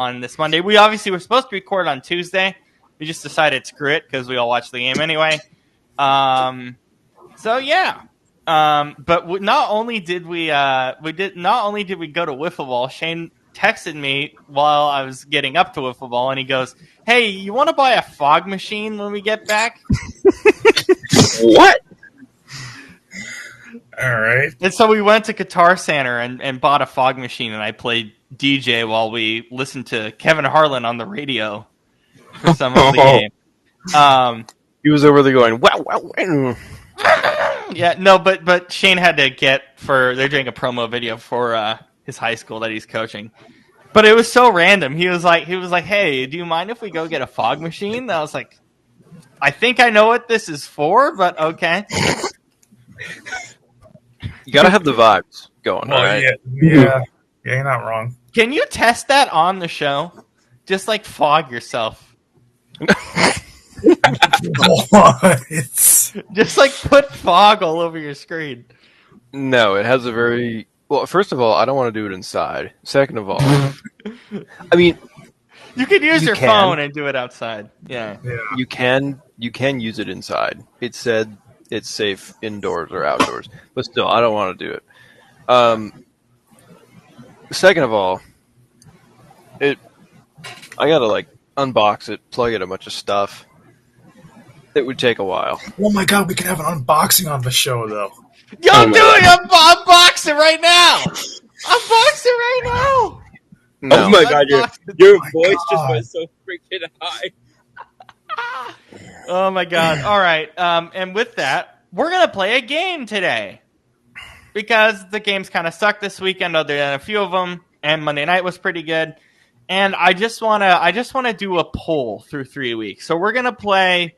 on this Monday. We obviously were supposed to record on Tuesday. We just decided screw it because we all watched the game anyway. So yeah. But not only did we go to wiffle ball, Shane texted me while I was getting up to wiffle ball, and he goes, "Hey, you want to buy a fog machine when we get back?" What? All right. And so we went to Guitar Center and bought a fog machine, and I played DJ while we listened to Kevin Harlan on the radio for some of the game. He was over there going, wow, wow, wow. Yeah, no, but Shane had to they're doing a promo video for his high school that he's coaching. But it was so random. He was like, "Hey, do you mind if we go get a fog machine?" And I was like, "I think I know what this is for, but okay." You gotta have the vibes going, Well, right? yeah, you're not wrong. Can you test that on the show? Just like fog yourself. What? Just like put fog all over your screen. No, it has a very... Well, first of all, I don't want to do it inside. Second of all, I mean... You could use your phone and do it outside. Yeah. You can use it inside. It said it's safe indoors or outdoors. But still, I don't want to do it. Second of all, I gotta unbox it, plug it a bunch of stuff. It would take a while. Oh my god, we can have an unboxing on the show though. Yo, unbox it right now! Unbox it right now! No. Oh my god, your voice just went so freaking high. Oh my god. All right. And with that, we're going to play a game today. Because the games kind of sucked this weekend, other than a few of them, and Monday night was pretty good. And I just want to do a poll through 3 weeks. So we're going to play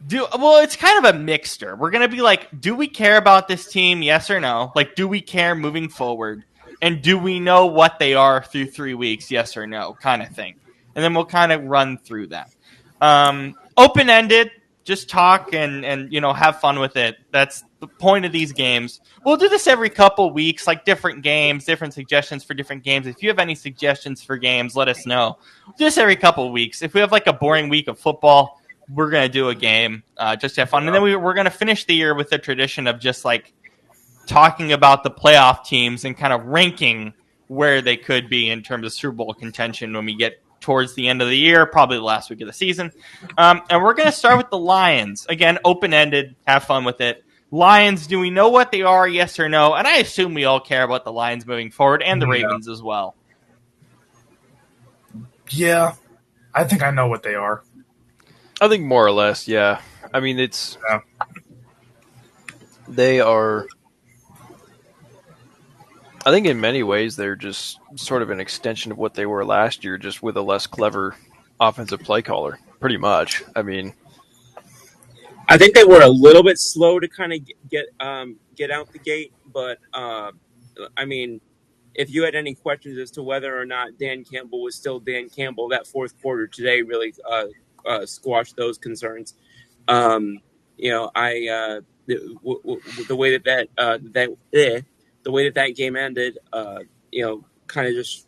it's kind of a mixture. We're going to be like, do we care about this team? Yes or no? Like, do we care moving forward? And do we know what they are through 3 weeks? Yes or no, kind of thing. And then we'll kind of run through that. Open-ended, just talk and have fun with it. That's the point of these games. We'll do this every couple weeks, like different games, different suggestions for different games. If you have any suggestions for games, let us know. Just every couple weeks. If we have a boring week of football, we're going to do a game just to have fun. And then we're going to finish the year with the tradition of just talking about the playoff teams and kind of ranking where they could be in terms of Super Bowl contention when we get towards the end of the year, probably the last week of the season. And we're going to start with the Lions. Again, open-ended, have fun with it. Lions, do we know what they are, yes or no? And I assume we all care about the Lions moving forward and the Ravens as well. Yeah, I think I know what they are. I think more or less, yeah. I mean, they are... I think in many ways they're just sort of an extension of what they were last year, just with a less clever offensive play caller, pretty much. I mean, I think they were a little bit slow to kind of get out the gate, but I mean, if you had any questions as to whether or not Dan Campbell was still Dan Campbell, that fourth quarter today really squashed those concerns. The way the way that game ended, kind of just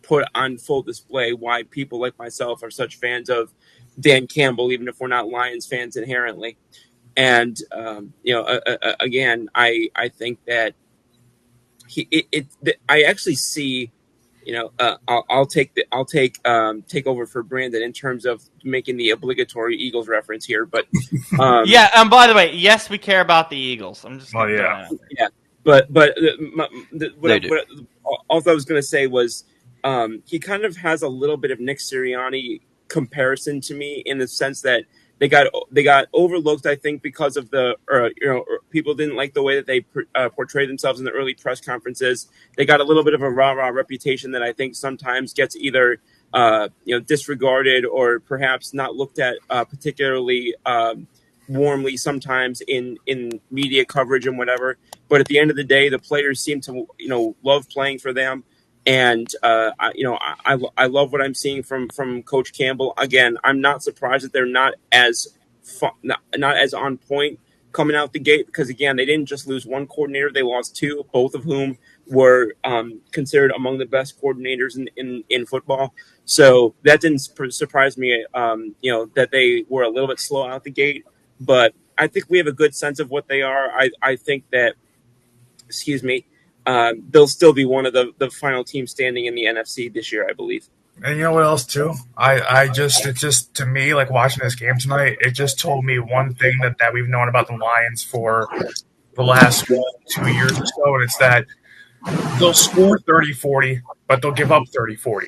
put on full display why people like myself are such fans of Dan Campbell, even if we're not Lions fans inherently. And again, I think that I actually see, I'll take over for Brandon in terms of making the obligatory Eagles reference here, but yeah. And by the way, yes, we care about the Eagles. I'm just yeah. But what I was going to say was he kind of has a little bit of Nick Sirianni comparison to me in the sense that they got overlooked, I think, because of people didn't like the way that they portrayed themselves in the early press conferences. They got a little bit of a rah-rah reputation that I think sometimes gets either disregarded or perhaps not looked at particularly warmly sometimes in media coverage and whatever. But at the end of the day, the players seem to love playing for them. And I love what I'm seeing from Coach Campbell. Again, I'm not surprised that they're not as on point coming out the gate, because again, they didn't just lose one coordinator; they lost two, both of whom were considered among the best coordinators in football. So that didn't surprise me, that they were a little bit slow out the gate. But I think we have a good sense of what they are. I think that, excuse me, they'll still be one of the final teams standing in the NFC this year, I believe. And you know what else too? It just to me, like watching this game tonight, it just told me one thing that we've known about the Lions for the last 2 years or so, and it's that they'll score 30-40, but they'll give up 30-40.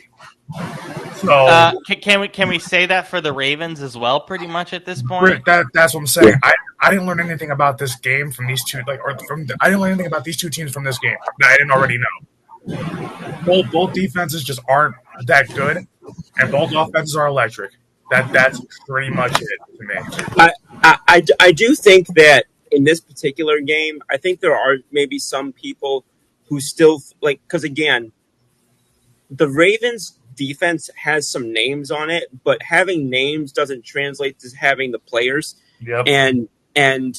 So Can we say that for the Ravens as well? Pretty much at this point. that's what I'm saying. I didn't learn anything about this game from these two, I didn't learn anything about these two teams from this game that I didn't already know. Both defenses just aren't that good, and both offenses are electric. That's pretty much it to me. I do think that in this particular game, I think there are maybe some people who still because again, the Ravens defense has some names on it, but having names doesn't translate to having the players. Yep. And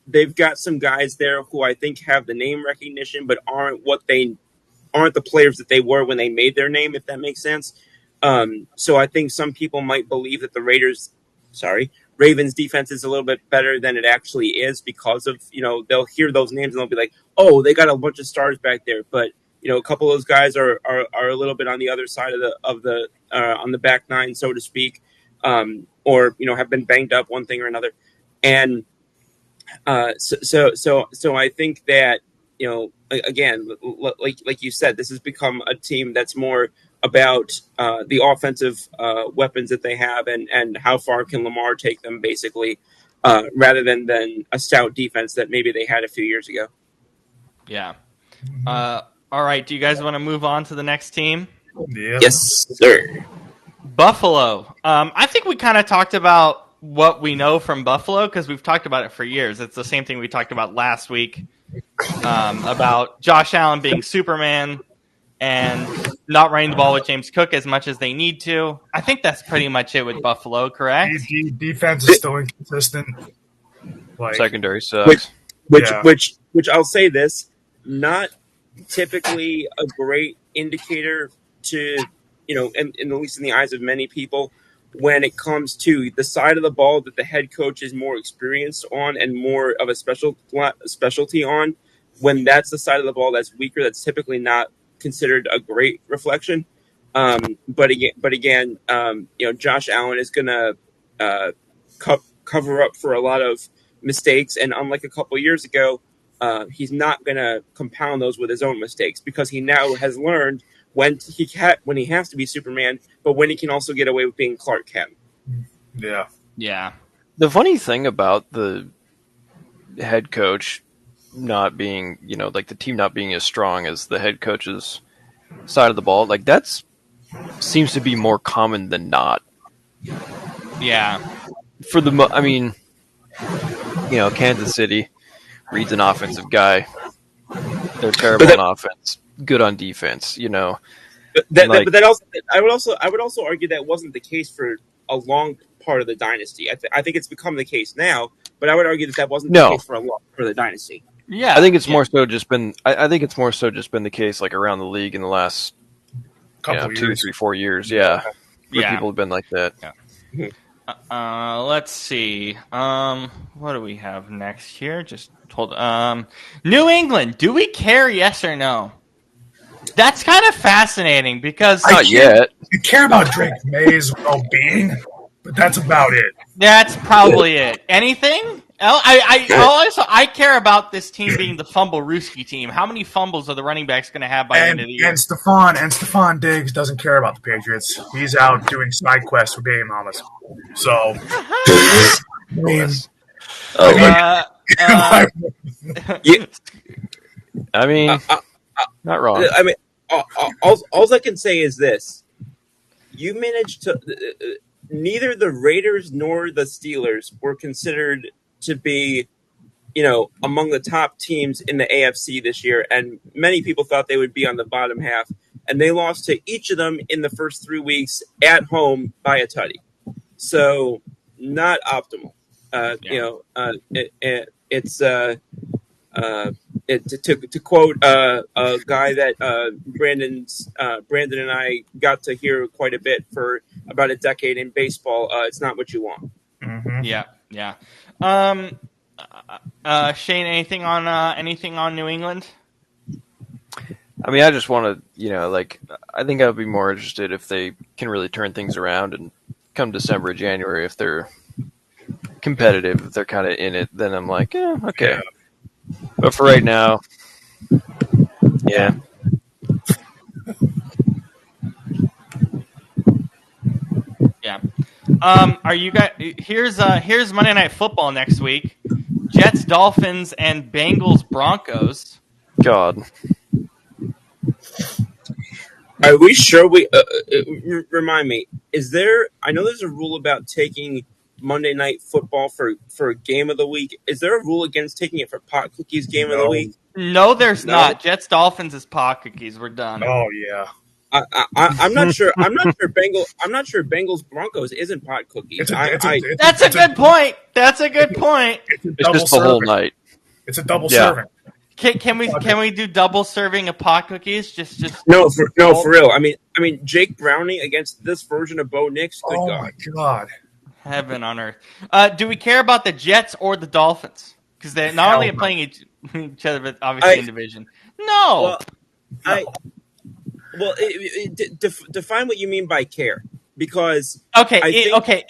they've got some guys there who I think have the name recognition, but aren't the players that they were when they made their name, if that makes sense. So I think some people might believe that the Ravens defense is a little bit better than it actually is because of, they'll hear those names and they'll be like, oh, they got a bunch of stars back there. But, a couple of those guys are a little bit on the other side of the on the back nine, so to speak, or, have been banged up one thing or another. And so I think that, again, like you said, this has become a team that's more about the offensive weapons that they have and how far can Lamar take them, basically, rather than a stout defense that maybe they had a few years ago. Yeah. All right. Do you guys want to move on to the next team? Yeah. Yes, sir. Buffalo. I think we kind of talked about what we know from Buffalo because we've talked about it for years. It's the same thing we talked about last week about Josh Allen being Superman and not running the ball with James Cook as much as they need to. I think that's pretty much it with Buffalo, correct? Defense is still inconsistent. Secondary sucks. Which I'll say this, not typically a great indicator to, and at least in the eyes of many people, when it comes to the side of the ball that the head coach is more experienced on and more of a specialty on. When that's the side of the ball that's weaker, that's typically not considered a great reflection. But again, Josh Allen is going to cover up for a lot of mistakes, and unlike a couple years ago, he's not going to compound those with his own mistakes because he now has learned when he has to be Superman, but when he can also get away with being Clark Kent. Yeah. Yeah. The funny thing about the head coach not being, the team not being as strong as the head coach's side of the ball, that's seems to be more common than not. Yeah. Kansas City Reed's an offensive guy. They're terrible on offense, good on defense. I would also argue that wasn't the case for a long part of the dynasty. I think it's become the case now, but I would argue that wasn't the case for the dynasty. Yeah, I think it's more so just been. I think it's more so just been the case around the league in the last couple 2, 3, 4 years. Yeah, where Yeah. people have been like that. Yeah. Let's see. What do we have next here? Just hold. New England. Do we care? Yes or no? That's kind of fascinating because Not yet. I care about Drake May's well-being, but that's about it. That's probably it. Anything? I care about this team being the fumble-rooski team. How many fumbles are the running backs going to have by the end of the year? And Stephon Diggs doesn't care about the Patriots. He's out doing side quests for baby mamas. So, not wrong. All I can say is this: you managed to. Neither the Raiders nor the Steelers were considered to be, among the top teams in the AFC this year, and many people thought they would be on the bottom half, and they lost to each of them in the first 3 weeks at home by a tutty. So, not optimal. to quote a guy that Brandon and I got to hear quite a bit for about a decade in baseball, it's not what you want. Mm-hmm. Yeah. Shane, anything on New England? I mean, I just want to, I think I would be more interested if they can really turn things around and come December, January, if they're competitive, if they're kind of in it, then I'm like, okay. Yeah. But for right now, yeah. Yeah. Are you guys? Here's Monday Night Football next week. Jets, Dolphins, and Bengals, Broncos. God. Are we sure remind me, is there, I know there's a rule about taking Monday Night Football for game of the week. Is there a rule against taking it for pot cookies game of the No. week? No, there's No? not. Jets, Dolphins is pot cookies. We're done. Oh yeah. I'm not sure. I'm not sure Bengals Broncos isn't pot cookies. That's a good point. That's a good point. It's just the whole night. It's a double Yeah. serving. Can we do double serving of pot cookies? Just no for real. I mean Jake Browning against this version of Bo Nix. Good Oh God. my God. Heaven on earth. Do we care about the Jets or the Dolphins? Because they're not only playing each other, but obviously in division. No. Define what you mean by care, because okay.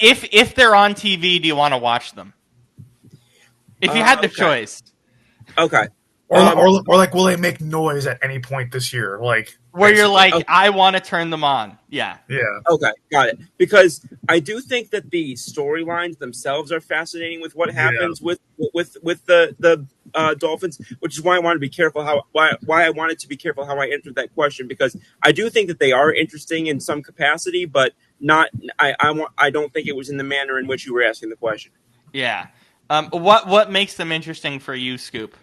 If they're on TV, do you want to watch them? If you had the choice, okay. Or like, will they make noise at any point this year? Like where you're like, okay. I want to turn them on. Yeah. Okay, got it. Because I do think that the storylines themselves are fascinating with what happens with the Dolphins, which is why I want to be careful why I wanted to be careful how I answered that question, because I do think that they are interesting in some capacity, but not. I don't think it was in the manner in which you were asking the question. Yeah. What makes them interesting for you, Scoop?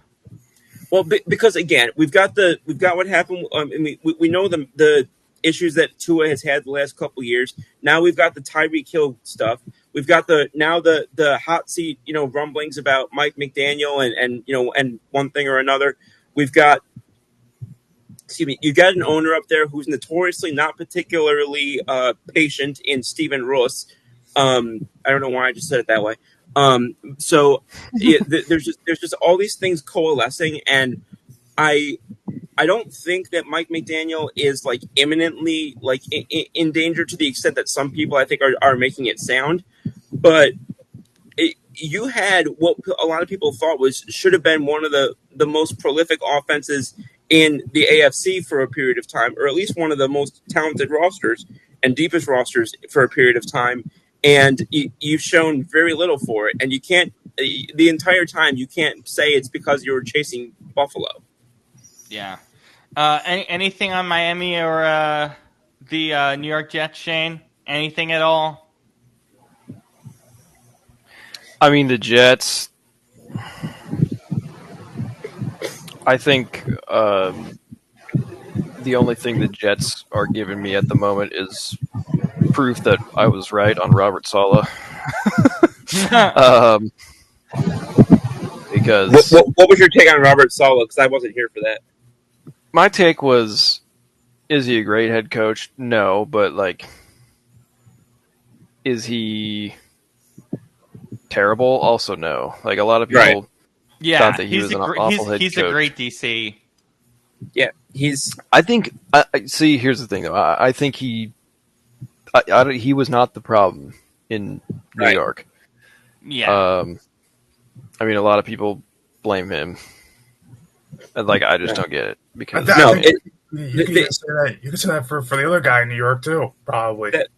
Well, because again, we've got what happened. We know the issues that Tua has had the last couple of years. Now we've got the Tyreek Hill stuff. We've got the hot seat, rumblings about Mike McDaniel and one thing or another. We've got, you got an owner up there who's notoriously not particularly patient in Stephen Ross. I don't know why I just said it that way. So there's just all these things coalescing, and I don't think that Mike McDaniel is like imminently like in danger to the extent that some people I think are making it sound. But you had what a lot of people thought should have been one of the most prolific offenses in the AFC for a period of time, or at least one of the most talented rosters and deepest rosters for a period of time. And you've shown very little for it, and you can't. The entire time, you can't say it's because you were chasing Buffalo. Yeah. Anything on Miami or the New York Jets, Shane? Anything at all? I mean, the Jets. I think the only thing the Jets are giving me at the moment is proof that I was right on Robert Saleh. Because what was your take on Robert Saleh? Because I wasn't here for that. My take was, is he a great head coach? No, but is he terrible? Also, no. Like a lot of people thought that he was an awful head coach. He's a great DC. Yeah, I think. See, here's the thing, though. I think he was not the problem in New York. Yeah. I mean, a lot of people blame him. I just don't get it because you can say that for the other guy in New York too, probably. That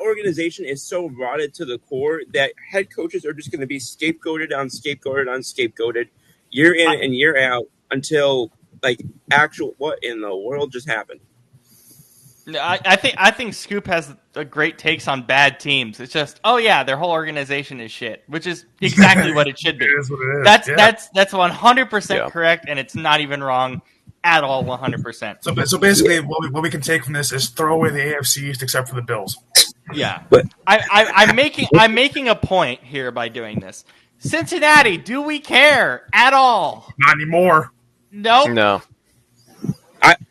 organization is so rotted to the core that head coaches are just going to be scapegoated on scapegoated year in and year out until what in the world just happened. I think Scoop has a great takes on bad teams. It's just, their whole organization is shit, which is exactly what it should be. It is what it is. That's 100% correct, and it's not even wrong at all. 100%. So basically, what we can take from this is throw away the AFC East except for the Bills. Yeah, but I'm making a point here by doing this. Cincinnati, do we care at all? Not anymore. Nope. No.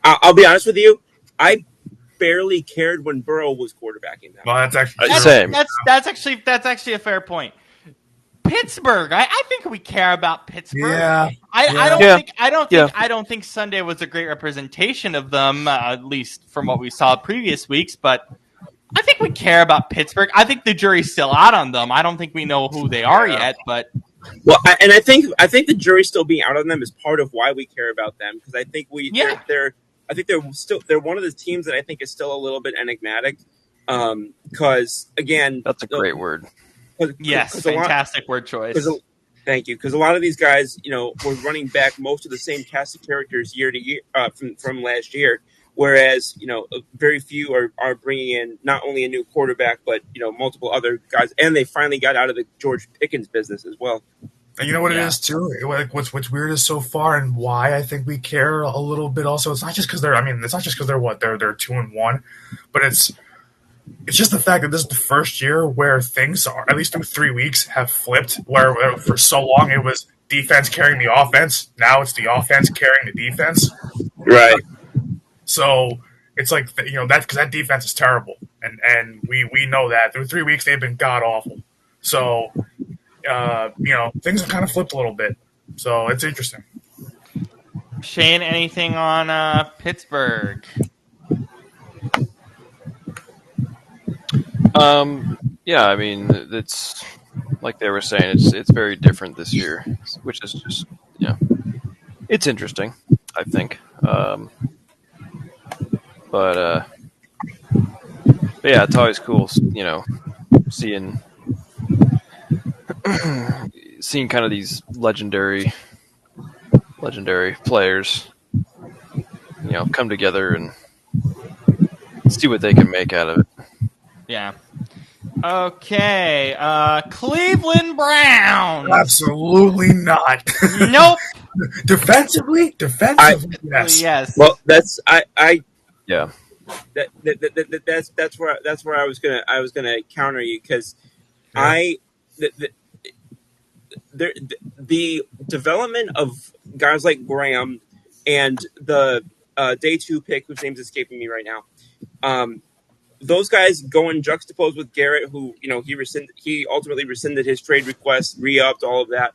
I'll be honest with you. I barely cared when Burrow was quarterbacking them. Well, that's actually true. Same. That's actually a fair point. Pittsburgh, I think we care about Pittsburgh. Yeah. I don't think Sunday was a great representation of them, at least from what we saw previous weeks. But I think we care about Pittsburgh. I think the jury's still out on them. I don't think we know who they are yet. But I think the jury's still being out on them is part of why we care about them, because I think they're one of the teams that I think is still a little bit enigmatic. Because again, That's a great word. Yes, fantastic word choice. Thank you. Because a lot of these guys, were running back most of the same cast of characters year to year from last year, whereas very few are bringing in not only a new quarterback but multiple other guys, and they finally got out of the George Pickens business as well. And you know what it is too? Like what's weird is so far, and why I think we care a little bit. Also, it's not just because they're 2-1, but it's just the fact that this is the first year where things are, at least through 3 weeks, have flipped. Where for so long it was defense carrying the offense. Now it's the offense carrying the defense. Right. So it's like that because that defense is terrible, and we know that through 3 weeks they've been god awful. So things have kind of flipped a little bit. So it's interesting. Shane, anything on Pittsburgh? Yeah, I mean, it's like they were saying, it's very different this year, which is just, it's interesting, I think. But yeah, it's always cool, seeing kind of these legendary players, come together and see what they can make out of it. Yeah. Okay. Cleveland Browns. Absolutely not. Nope. Defensively, yes. Well, that's Yeah. That's where I was gonna counter you, because the development of guys like Graham and the day 2 pick, whose name's escaping me right now. Those guys going juxtaposed with Garrett, who he ultimately rescinded his trade request, re-upped, all of that.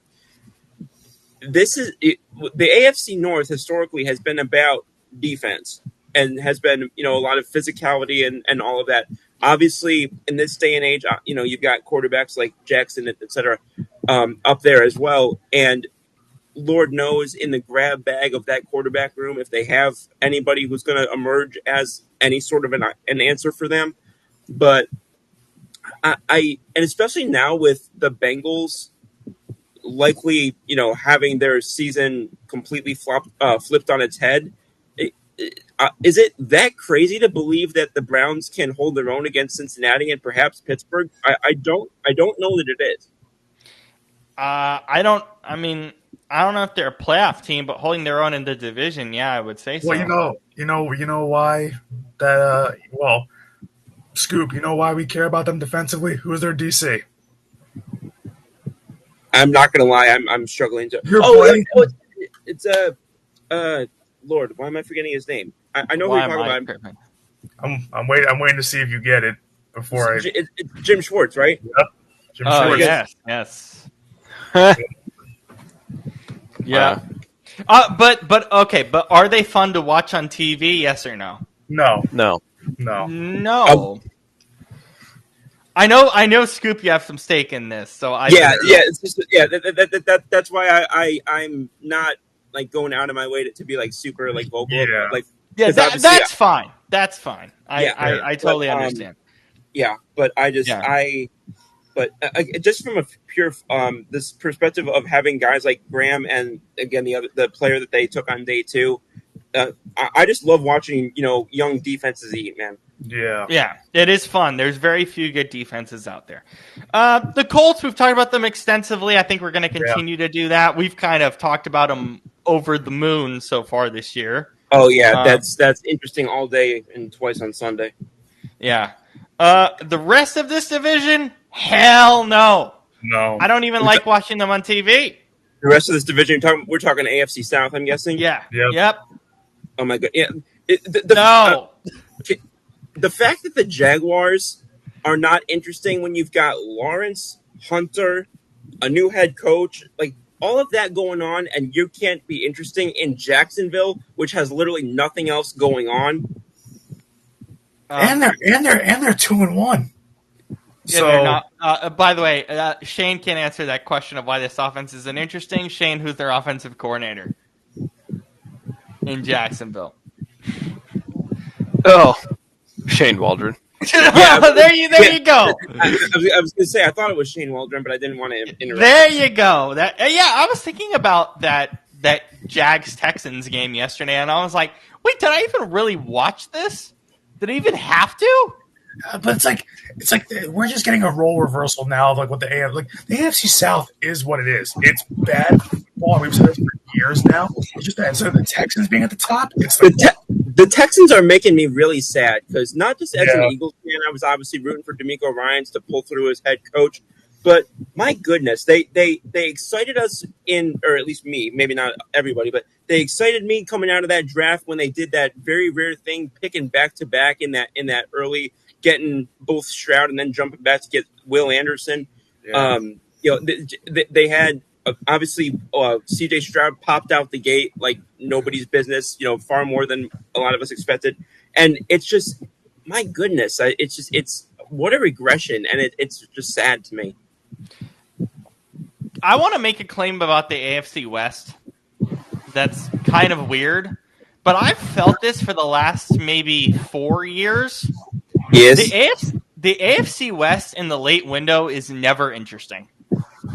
The AFC North historically has been about defense and has been a lot of physicality and all of that. Obviously, in this day and age, you've got quarterbacks like Jackson, etc., up there as well, and Lord knows in the grab bag of that quarterback room if they have anybody who's going to emerge as any sort of an answer for them. But and especially now with the Bengals likely, having their season completely flipped on its head, is it that crazy to believe that the Browns can hold their own against Cincinnati and perhaps Pittsburgh? I don't know that it is. I don't know if they're a playoff team, but holding their own in the division, yeah, I would say so. Well, you know why that. Scoop, you know why we care about them defensively? Who's their DC? I'm not gonna lie, I'm struggling to. It's Lord, why am I forgetting his name? I know who you're talking about. I'm waiting to see if you get it before it's Jim Schwartz, right? Yep. Jim Schwartz. Yes. Yeah. But okay. But are they fun to watch on TV? Yes or no? No. I know, Scoop. You have some stake in this, so it's just, that's why I'm not like going out of my way to be like super like vocal. Yeah. Like that's fine. That's fine. I totally understand. Yeah, but just from a pure this perspective of having guys like Graham and again the player that they took on day 2, I just love watching young defenses eat, man. Yeah, it is fun. There's very few good defenses out there. The Colts, we've talked about them extensively. I think we're going to continue to do that. We've kind of talked about them over the moon so far this year. Oh yeah, that's interesting all day and twice on Sunday. Yeah. The rest of this division, hell no. No. I don't even like watching them on TV. The rest of this division, we're talking AFC South, I'm guessing. Yeah. Yep. Yep. Oh my god. Yeah. No. The fact that the Jaguars are not interesting when you've got Lawrence, Hunter, a new head coach, like all of that going on, and you can't be interesting in Jacksonville, which has literally nothing else going on. And they're 2-1. Yeah, So they're not. By the way, Shane can't answer that question of why this offense isn't interesting. Shane, who's their offensive coordinator in Jacksonville? Oh, Shane Waldron. Yeah, there you go. I was going to say I thought it was Shane Waldron, but I didn't want to interrupt. There you go. I was thinking about that Jags Texans game yesterday, and I was like, wait, did I even really watch this? Did I even have to? but it's like we're just getting a role reversal now of like what the AFC South is what it is. It's bad football. We've said this for years now. It's just that. So the Texans being at the top, it's the Texans are making me really sad because not just as an Eagles fan, I was obviously rooting for D'Amico Ryans to pull through as head coach, but my goodness, they excited us or at least me, maybe not everybody, but they excited me coming out of that draft when they did that very rare thing, picking back to back in that early, getting both Stroud and then jumping back to get Will Anderson. Yeah. They had. Obviously, C.J. Stroud popped out the gate like nobody's business. Far more than a lot of us expected, and it's just, my goodness, it's what a regression, and it's just sad to me. I want to make a claim about the AFC West. That's kind of weird, but I've felt this for the last maybe 4 years. Yes, the AFC West in the late window is never interesting.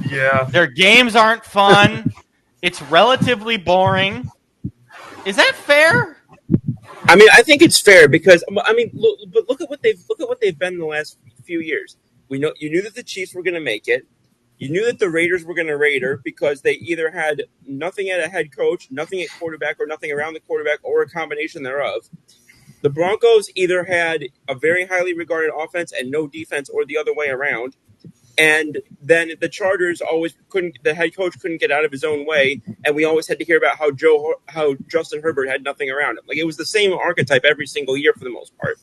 Yeah. Their games aren't fun. It's relatively boring. Is that fair? I mean, I think it's fair because look at what they've been in the last few years. You knew that the Chiefs were going to make it. You knew that the Raiders were going to Raider because they either had nothing at a head coach, nothing at quarterback, or nothing around the quarterback, or a combination thereof. The Broncos either had a very highly regarded offense and no defense, or the other way around. And then the Chargers the head coach couldn't get out of his own way, and we always had to hear about how Justin Herbert had nothing around him. Like, it was the same archetype every single year for the most part.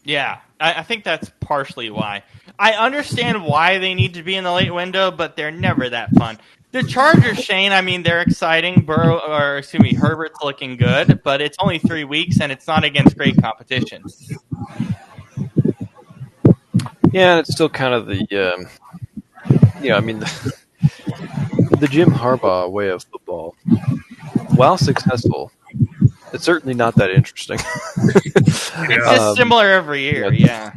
Yeah, I think that's partially why. I understand why they need to be in the late window, but they're never that fun. The Chargers, Shane, I mean, they're exciting. Herbert's looking good, but it's only 3 weeks, and it's not against great competition. Yeah, and it's still kind of the, the Jim Harbaugh way of football. While successful, it's certainly not that interesting. It's just similar every year, yeah.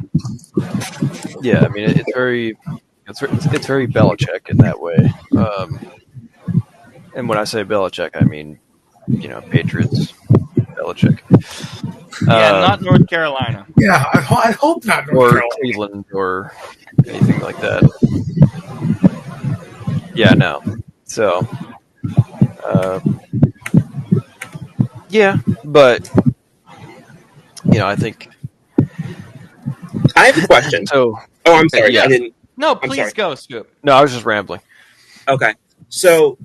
Yeah, I mean, it's very Belichick in that way. And when I say Belichick, I mean, Patriots, Belichick. Yeah, not North Carolina. Yeah, I hope not North Carolina. Or Cleveland or anything like that. Yeah, no. So, yeah, but, I think... I have a question. So, I'm sorry. Yeah. I didn't... No, please go, Scoop. No, I was just rambling. Okay. So,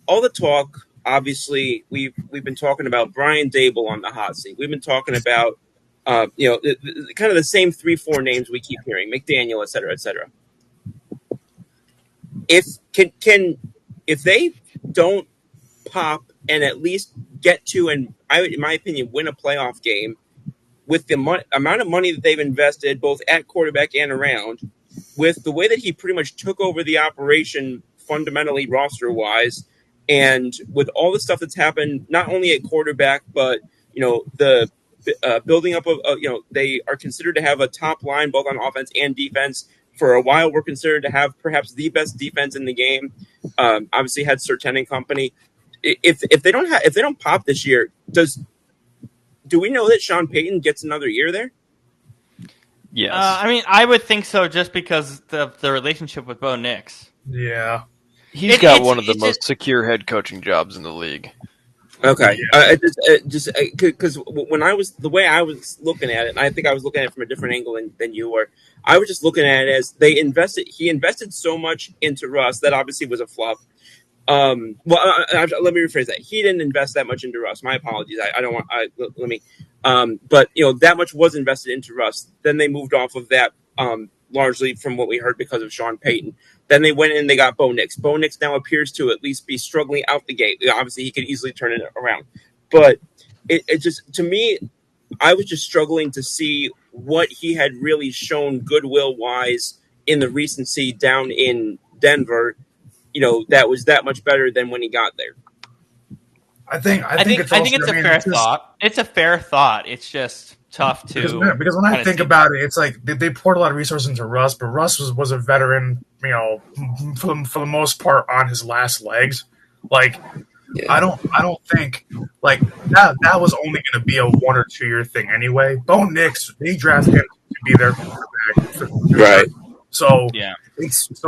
all the talk... Obviously, we've been talking about Brian Dable on the hot seat. We've been talking about, kind of the same 3-4 names we keep hearing: McDaniel, et cetera, et cetera. If they don't pop and at least get to, in my opinion, win a playoff game with the amount of money that they've invested, both at quarterback and around, with the way that he pretty much took over the operation fundamentally roster-wise. And with all the stuff that's happened, not only at quarterback, but the building up of they are considered to have a top line both on offense and defense. For a while, we're considered to have perhaps the best defense in the game. Obviously, had Surtain and company. If they don't pop this year, do we know that Sean Payton gets another year there? Yes. I mean, I would think so, just because the relationship with Bo Nix. Yeah. He's got one of the most secure head coaching jobs in the league. Okay. Yeah. Just because when I was the way I was looking at it, and I think I was looking at it from a different angle than you were. I was just looking at it as they invested. He invested so much into Russ that obviously was a flop. Let me rephrase that. He didn't invest that much into Russ. My apologies. I don't want. Let me. But that much was invested into Russ. Then they moved off of that. Largely from what we heard because of Sean Payton. Then they went in and they got Bo Nix. Bo Nix now appears to at least be struggling out the gate. Obviously, he could easily turn it around. But it just, to me, I was just struggling to see what he had really shown goodwill wise in the recency down in Denver. That was that much better than when he got there. I think it's also. It's a mean, fair it's just, thought. It's a fair thought. It's just tough to because when I kinda think see about it, it's like they poured a lot of resources into Russ, but Russ was a veteran, for the most part on his last legs. Like I don't think like that was only going to be a 1 or 2 year thing anyway. Bo Nix, they drafted him to be their quarterback for the future. Right. So Yeah. it's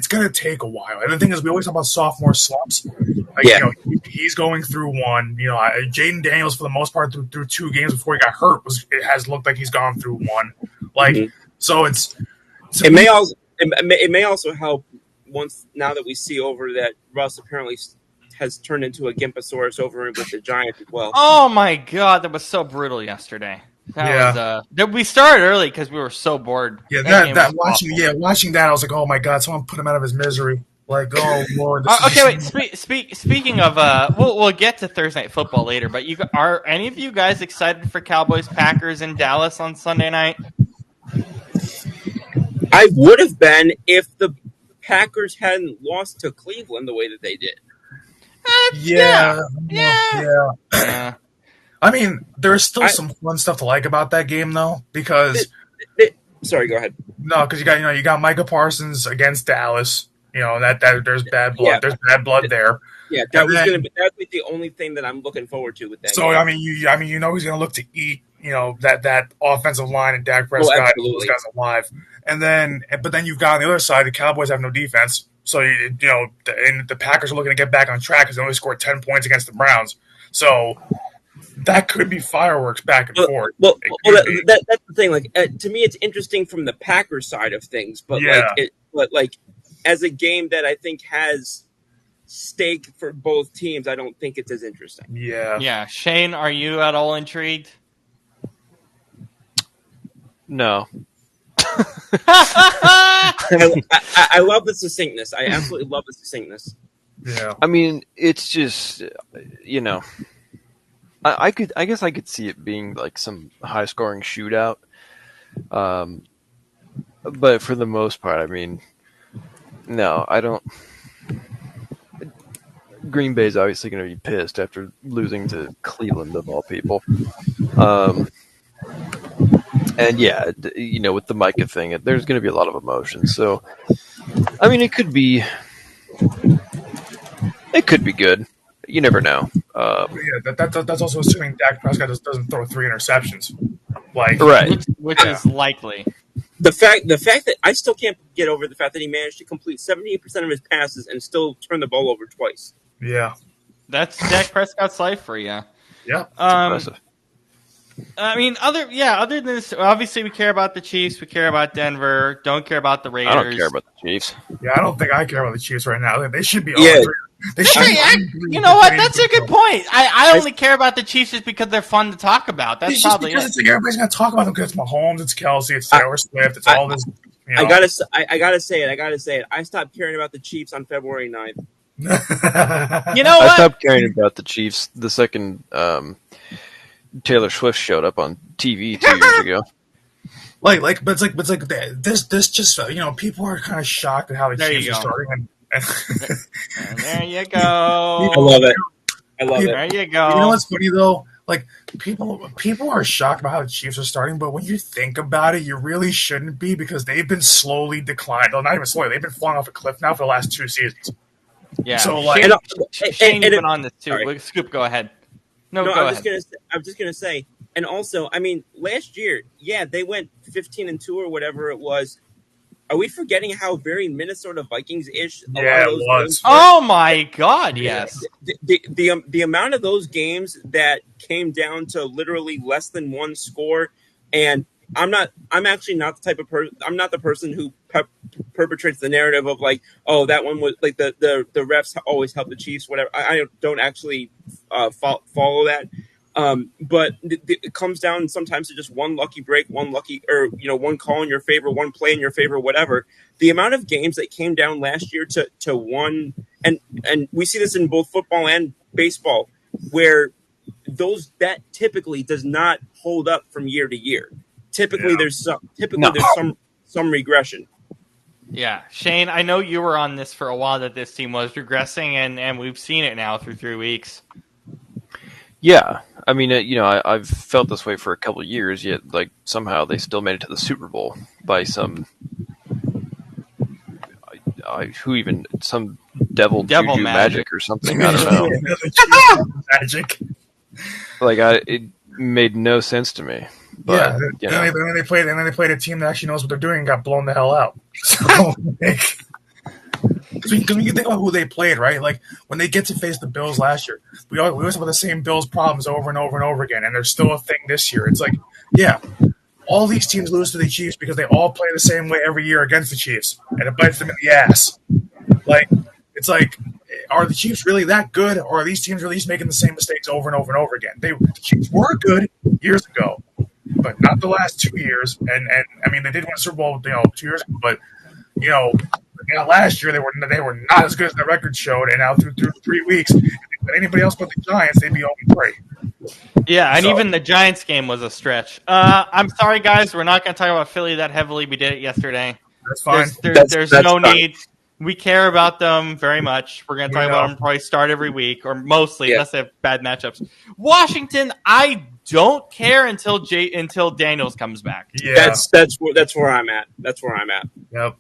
going to take a while. And the thing is, we always talk about sophomore slumps. Like, Yeah. he's going through one. Jaden Daniels, for the most part, through 2 games before he got hurt, it has looked like he's gone through one. Like, Mhm. so It may also help once now that we see over that Russ apparently has turned into a Gimpasaurus over with the Giants as well. Oh my god, that was so brutal yesterday. We started early because we were so bored. yeah, That game was watching that, I was like, oh my god, someone put him out of his misery. Like, oh Lord, this Okay, is wait. Speaking of, we'll get to Thursday Night Football later. But are any of you guys excited for Cowboys Packers in Dallas on Sunday night? I would have been if the Packers hadn't lost to Cleveland the way that they did. yeah. Yeah. I mean, there's still some fun stuff to like about that game, though, because Sorry, go ahead. no, because you got Micah Parsons against Dallas. That there's bad blood. Yeah. There's bad blood there. Yeah, that's the only thing that I'm looking forward to with that. So game. I mean, he's going to look to eat. That offensive line and Dak Prescott, those guys alive. But then you've got on the other side, the Cowboys have no defense. So and the Packers are looking to get back on track because they only scored 10 points against the Browns. So that could be fireworks back and forth. Well, that's the thing. Like, to me, it's interesting from the Packers side of things, but as a game that I think has stake for both teams, I don't think it's as interesting. Yeah. Shane, are you at all intrigued? No. I love the succinctness. I absolutely love the succinctness. Yeah. I mean, it's just I guess I could see it being like some high scoring shootout. But for the most part, I mean, no, I don't. Green Bay's obviously going to be pissed after losing to Cleveland of all people. And yeah, with the Micah thing, there's going to be a lot of emotion. So, I mean, it could be good. You never know. That's also assuming Dak Prescott doesn't throw 3 interceptions. Right, which is likely. The fact that I still can't get over the fact that he managed to complete 78% of his passes and still turn the ball over twice. Yeah, that's Dak Prescott's life for you. Yeah, impressive. I mean, other than this, obviously we care about the Chiefs, we care about Denver, don't care about the Raiders. I don't care about the Chiefs. Yeah, I don't think I care about the Chiefs right now. They should be. Yeah. You know what? That's a good point. I only care about the Chiefs just because they're fun to talk about. That's probably it. It's like everybody's gonna talk about them because it's Mahomes, it's Kelsey, it's Taylor Swift, it's all this. I gotta say it. I stopped caring about the Chiefs on February 9th. You know what? I stopped caring about the Chiefs the second Taylor Swift showed up on TV 2 years ago. But it's like this just people are kind of shocked at how the Chiefs are starting. And there you go. I love it. There you go. You know what's funny though? Like people are shocked about how the Chiefs are starting, but when you think about it, you really shouldn't be because they've been slowly declining. Well, not even slowly; they've been falling off a cliff now for the last 2 seasons. Yeah. So Shane, you've been on this too. Sorry. Scoop, go ahead. No, go ahead. I'm just gonna say, and also, I mean, last year, they went 15-2 or whatever it was. are we forgetting how very Minnesota Vikings-ish a lot Yeah, of it those was. games were? Oh my God! Yes. The amount of those games that came down to literally less than one score, and I'm actually not the type of person. I'm not the person who perpetrates the narrative of like, oh, that one was like the refs always help the Chiefs. Whatever. I don't actually follow that. But it comes down sometimes to just one lucky break, one lucky, or one call in your favor, one play in your favor, whatever. The amount of games that came down last year to one, and we see this in both football and baseball, where that typically does not hold up from year to year. Typically, there's some regression. Yeah, Shane, I know you were on this for a while that this team was regressing, and we've seen it now through 3 weeks. Yeah, I mean, I've felt this way for a couple of years. Yet, like somehow they still made it to the Super Bowl by some some devil juju magic or something. I don't know. Magic. Like it made no sense to me. But, yeah, and then they played a team that actually knows what they're doing and got blown the hell out. So, because when you think about who they played, right? Like when they get to face the Bills last year, we always have the same Bills problems over and over and over again, and there's still a thing this year. It's like, yeah, all these teams lose to the Chiefs because they all play the same way every year against the Chiefs, and it bites them in the ass. Like it's like, are the Chiefs really that good, or are these teams really just making the same mistakes over and over and over again? The Chiefs were good years ago, but not the last 2 years. And I mean, they did win a Super Bowl, 2 years ago, but last year they were not as good as the record showed. And now through 3 weeks, if anybody else but the Giants, they'd be 0-3. Yeah, and even the Giants game was a stretch. I'm sorry, guys, we're not going to talk about Philly that heavily. We did it yesterday. That's fine. There's no need. We care about them very much. We're going to talk about them probably start every week, or mostly, unless they have bad matchups. Washington, I don't care until Daniels comes back. Yeah, that's where I'm at. That's where I'm at. Yep.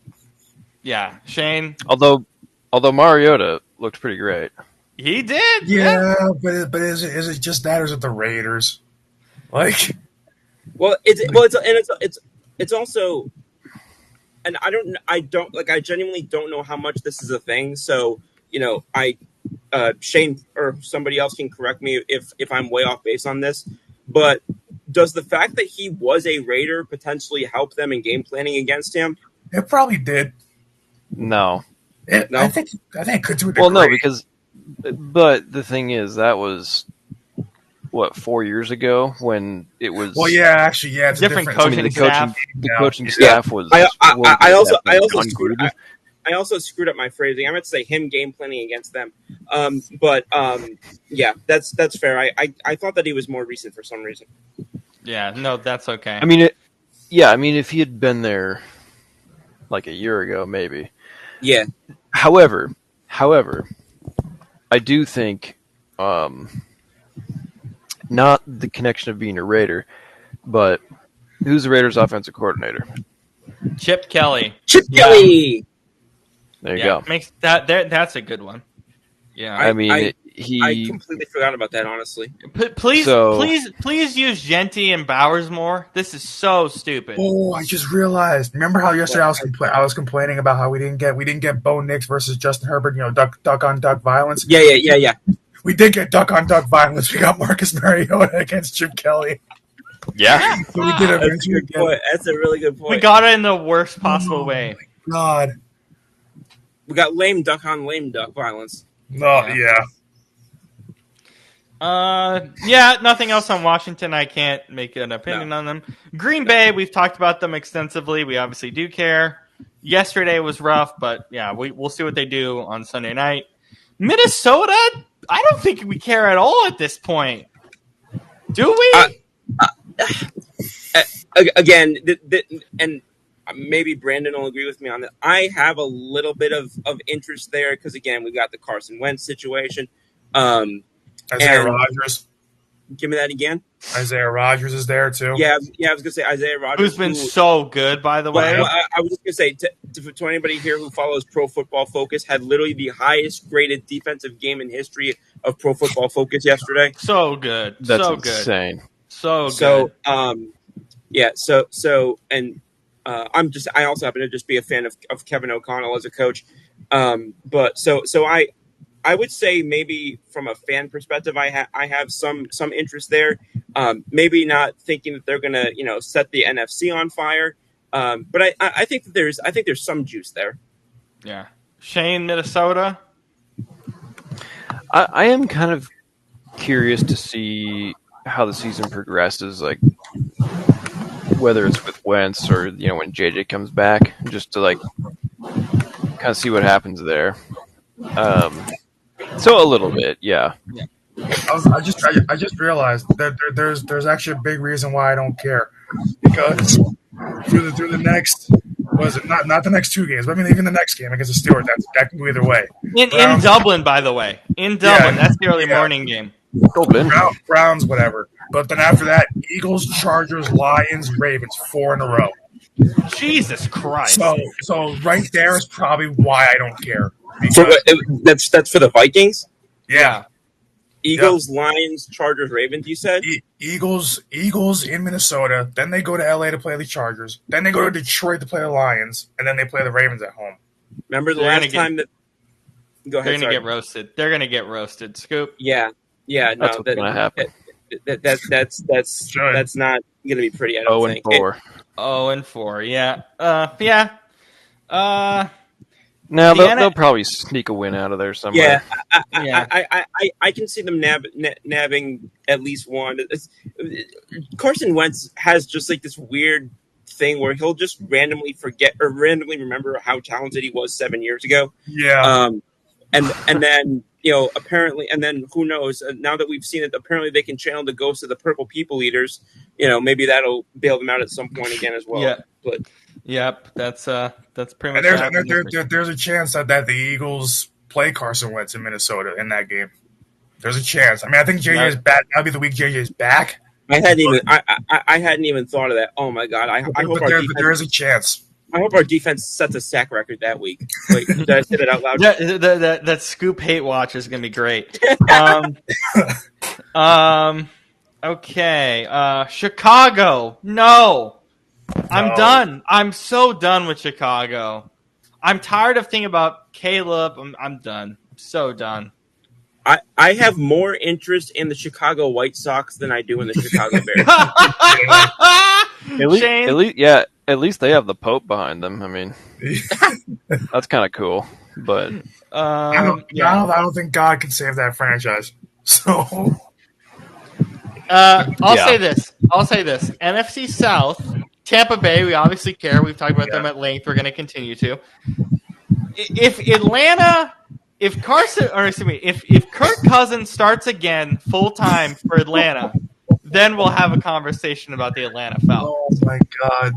Yeah, Shane. Although Mariota looked pretty great. He did. Yeah. But is it just that, or is it the Raiders? Like, it's also. And I genuinely don't know how much this is a thing. So, Shane or somebody else can correct me if I'm way off base on this. But does the fact that he was a Raider potentially help them in game planning against him? It probably did. No. No? I think it could do it. Well, no, but the thing is, that was 4 years ago when it was. Well, yeah, actually, yeah, it's different coaching staff. The coaching staff was. I also screwed up my phrasing. I meant to say him game planning against them. Yeah, that's fair. I thought that he was more recent for some reason. Yeah, no, that's okay. I mean, if he had been there like a year ago, maybe. Yeah. However, I do think. Not the connection of being a Raider, but who's the Raiders' offensive coordinator? Chip Kelly. Kelly. There you go. Makes that's a good one. Yeah, I completely forgot about that. Honestly, please use Genty and Bowers more. This is so stupid. Oh, I just realized. Remember how yesterday I was complaining about how we didn't get Bo Nix versus Justin Herbert. Duck on duck violence. Yeah. We did get duck-on-duck violence. We got Marcus Mariota against Chip Kelly. Yeah. So we did That's a really good point. We got it in the worst possible way. God. We got lame duck violence. No, yeah. Nothing else on Washington. I can't make an opinion on them. Green Bay, we've talked about them extensively. We obviously do care. Yesterday was rough, but yeah, we'll see what they do on Sunday night. Minnesota, I don't think we care at all at this point. Do we? Again, and maybe Brandon will agree with me on that. I have a little bit of interest there because, again, we've got the Carson Wentz situation. Isaiah Rodgers. Give me that again. Isaiah Rodgers is there, too. Yeah, I was going to say Isaiah Rodgers. Who's been so good, by the way. I was just going to say, to anybody here who follows Pro Football Focus, had literally the highest graded defensive game in history of Pro Football Focus yesterday. So good. That's so insane. Good. So good. So, and I also happen to just be a fan of Kevin O'Connell as a coach. But so I would say maybe from a fan perspective, I have some interest there. Maybe not thinking that they're gonna set the NFC on fire. But I think that there's some juice there. Yeah. Shane, Minnesota. I am kind of curious to see how the season progresses, like whether it's with Wentz or when JJ comes back, just to like kind of see what happens there. So a little bit, yeah. I just realized that there's actually a big reason why I don't care, because through the next, was it not the next 2 games, but I mean even the next game against the Steelers, that can go either way. In Dublin, by the way. In Dublin. That's the early morning game. Browns, whatever. But then after that, Eagles, Chargers, Lions, Ravens, 4 in a row. Jesus Christ. So right there is probably why I don't care. So that's for the Vikings? Yeah. Eagles, Lions, Chargers, Ravens, you said? Eagles in Minnesota. Then they go to LA to play the Chargers. Then they go to Detroit to play the Lions. And then they play the Ravens at home. Remember the last time that... Go ahead, they're going to get roasted. They're going to get roasted. Scoop? Yeah. No, that's what's going to happen. That's not going to be pretty, I don't think. 0-4. 0-4, yeah. No, they'll probably sneak a win out of there somewhere. Yeah, I can see them nabbing at least one. Carson Wentz has just like this weird thing where he'll just randomly forget or randomly remember how talented he was 7 years ago. Yeah. And then apparently, and then who knows? Now that we've seen it, apparently they can channel the ghosts of the Purple People Eaters. Maybe that'll bail them out at some point again as well. Yeah. But yep, that's pretty much. And there's a chance that the Eagles play Carson Wentz in Minnesota in that game. There's a chance. I mean, I think JJ's back. That'll be the week JJ's back. I hadn't even thought of that. Oh my god! I hope there is a chance. I hope our defense sets a sack record that week. Wait, did I say that out loud? That Scoop hate watch is gonna be great. Okay. Chicago. No. I'm done. I'm so done with Chicago. I'm tired of thinking about Caleb. I'm done. I'm so done. I have more interest in the Chicago White Sox than I do in the Chicago Bears. At least they have the Pope behind them. I mean, that's kind of cool. But I don't think God can save that franchise. So I'll say this. NFC South, Tampa Bay. We obviously care. We've talked about them at length. We're going to continue to. If Kirk Cousins starts again full time for Atlanta, then we'll have a conversation about the Atlanta Falcons. Oh my God!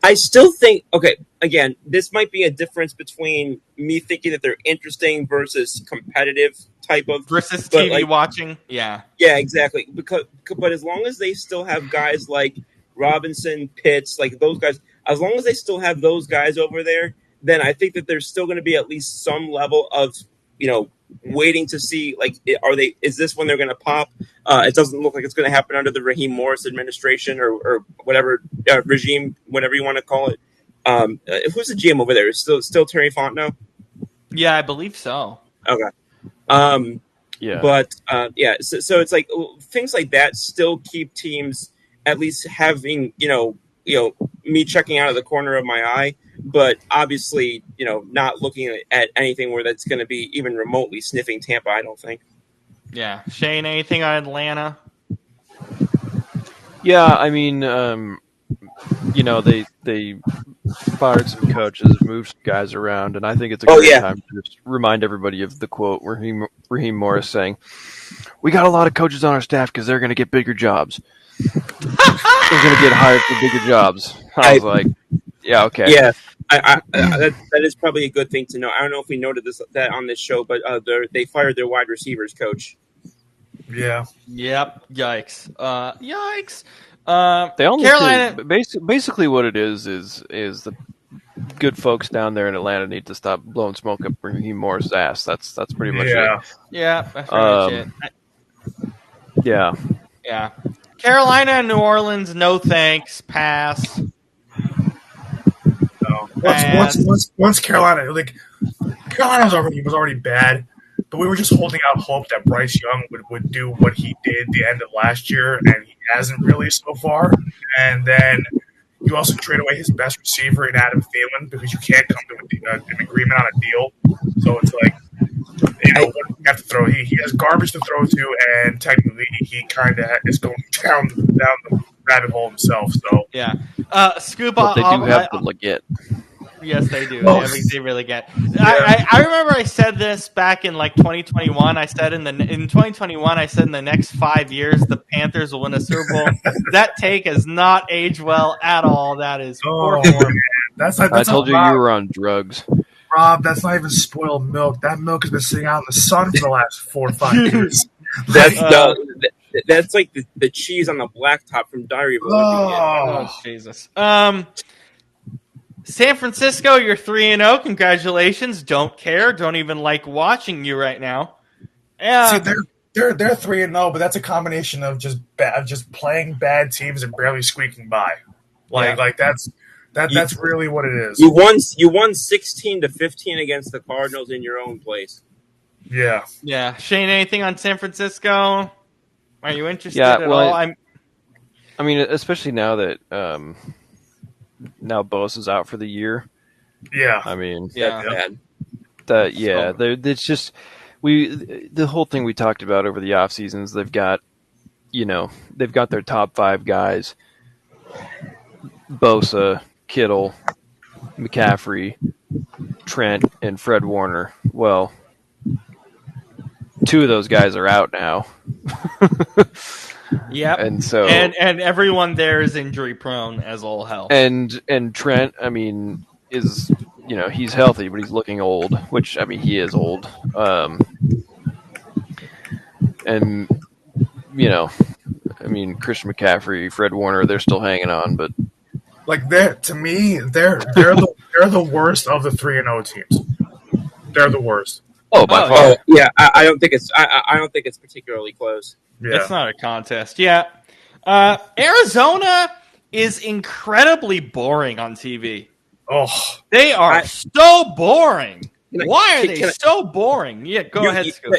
I still think, okay, again, this might be a difference between me thinking that they're interesting versus competitive type of versus TV watching. Yeah, exactly. But as long as they still have guys like Robinson, Pitts, like those guys, as long as they still have those guys over there, then I think that there's still going to be at least some level of waiting to see, like, is this when they're going to pop? It doesn't look like it's going to happen under the Raheem Morris administration or whatever regime, whatever you want to call it. Who's the GM over there? Is still Terry Fontenot? Yeah, I believe so. Okay. Yeah. But so it's like things like that still keep teams at least having me checking out of the corner of my eye. But obviously, not looking at anything where that's going to be even remotely sniffing Tampa, I don't think. Yeah. Shane, anything on Atlanta? Yeah, I mean, they fired some coaches, moved some guys around, and I think it's a great time to just remind everybody of the quote Raheem Morris saying, "We got a lot of coaches on our staff because they're going to get bigger jobs. They're going to get hired for bigger jobs." I was like, yeah, okay. Yeah, that is probably a good thing to know. I don't know if we noted that on this show, but they fired their wide receivers coach. Yeah. Yep. Yikes. Yikes. They only Carolina. Basically, what it is the good folks down there in Atlanta need to stop blowing smoke up Raheem Morris' ass. That's pretty much it. Yeah. That's pretty much it. Yeah. Yeah. Carolina and New Orleans, no thanks. Pass. once Carolina was already bad, but we were just holding out hope that Bryce Young would do what he did the end of last year, and he hasn't really so far. And then you also trade away his best receiver in Adam Thielen because you can't come to an agreement on a deal. So it's like, what do you have to throw? He has garbage to throw to, and technically he kind of is going down the rabbit hole himself. So yeah. Scoop. But they do have the Leggett. Yes, they do. Well, They really get. I remember I said this back in like 2021. I said in 2021, I said in the next 5 years the Panthers will win a Super Bowl. That take has not aged well at all. That is poor form. I told you were on drugs. Rob, that's not even spoiled milk. That milk has been sitting out in the sun for the last 4 or 5 years. That's like the cheese on the blacktop from Diary of a Oh, Jesus. San Francisco, you're 3-0. Congratulations. Don't care. Don't even like watching you right now. See, they're 3-0, but that's a combination of just playing bad teams and barely squeaking by. That's really what it is. You won 16-15 against the Cardinals in your own place. Yeah. Yeah. Shane, anything on San Francisco? Are you interested at all? I mean, especially now that now Bosa is out for the year. Yeah. I mean, It's it's just the whole thing we talked about over the off seasons. They've got their top 5 guys: Bosa, Kittle, McCaffrey, Trent, and Fred Warner. Well, 2 of those guys are out now. Yep. And so and everyone there is injury prone as all hell. And Trent, I mean, is he's healthy, but he's looking old, which I mean he is old. And I mean Christian McCaffrey, Fred Warner, they're still hanging on, but to me, they're the worst of the 3-0 teams. They're the worst. Oh, by far. Yeah, I don't think it's particularly close. Yeah. It's not a contest. Yeah. Arizona is incredibly boring on TV. Oh, they are so boring. Why are they so boring? Yeah, go ahead, Scoop.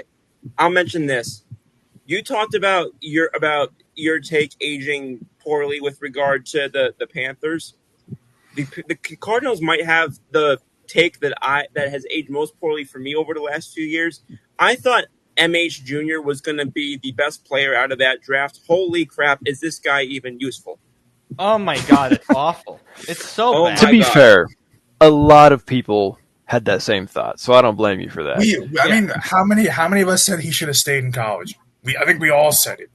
I'll mention this. You talked about your take aging poorly with regard to the Panthers. The Cardinals might have the take that has aged most poorly for me over the last few years. I thought MH Jr. was going to be the best player out of that draft. Holy crap, is this guy even useful? Oh my God, it's awful. It's so bad. To be fair, a lot of people had that same thought, so I don't blame you for that. I mean, how many of us said he should have stayed in college? I think we all said it.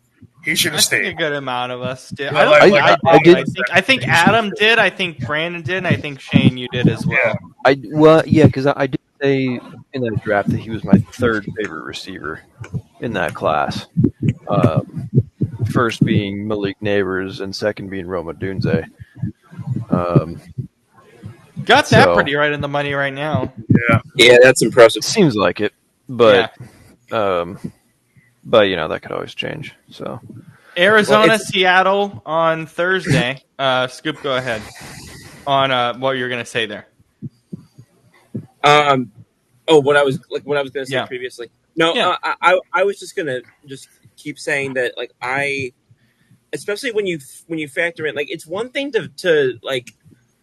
He should have stayed. I think a good amount of us did. I think Adam did. I think Brandon did. And I think Shane, you did as well. Because I did say in that draft that he was my 3rd favorite receiver in that class. First being Malik Neighbors and second being Roma Dunze. Got that pretty right in the money right now. Yeah, that's impressive. Seems like it, but that could always change. So Arizona, Seattle on Thursday. Scoop, go ahead on what you're going to say there. What I was going to say previously. No, I was just going to keep saying that especially when you factor in it's one thing to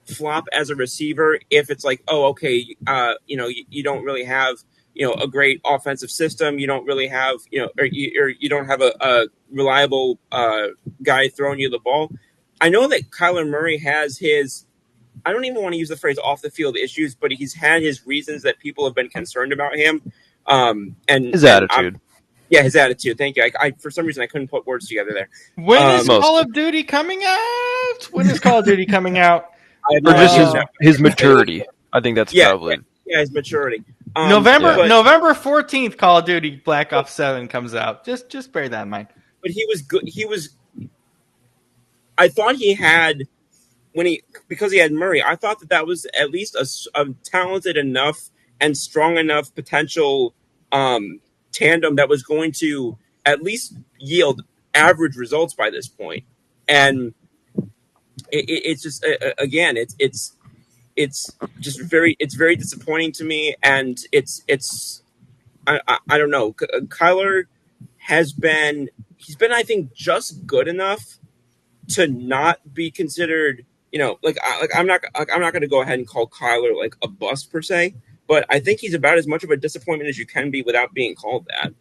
flop as a receiver if it's you don't really have a great offensive system, you don't really have or you don't have a reliable guy throwing you the ball. I know that Kyler Murray has his, I don't even want to use the phrase off the field issues, but he's had his reasons that people have been concerned about him. And his attitude. His attitude. Thank you. I for some reason I couldn't put words together there. When is Call of Duty coming out? When is Call of Duty coming out? Or just his maturity. I think that's probably his maturity. November 14th, Call of Duty Black Ops 7 comes out. Just bear that in mind. But he was good. I thought he had because he had Murray. I thought that was at least a talented enough and strong enough potential tandem that was going to at least yield average results by this point. And it's just again, it's it's just it's very disappointing to me, and it's I don't know. Kyler he's been I think just good enough to not be considered, I'm not going to go ahead and call Kyler like a bust per se, but I think he's about as much of a disappointment as you can be without being called that.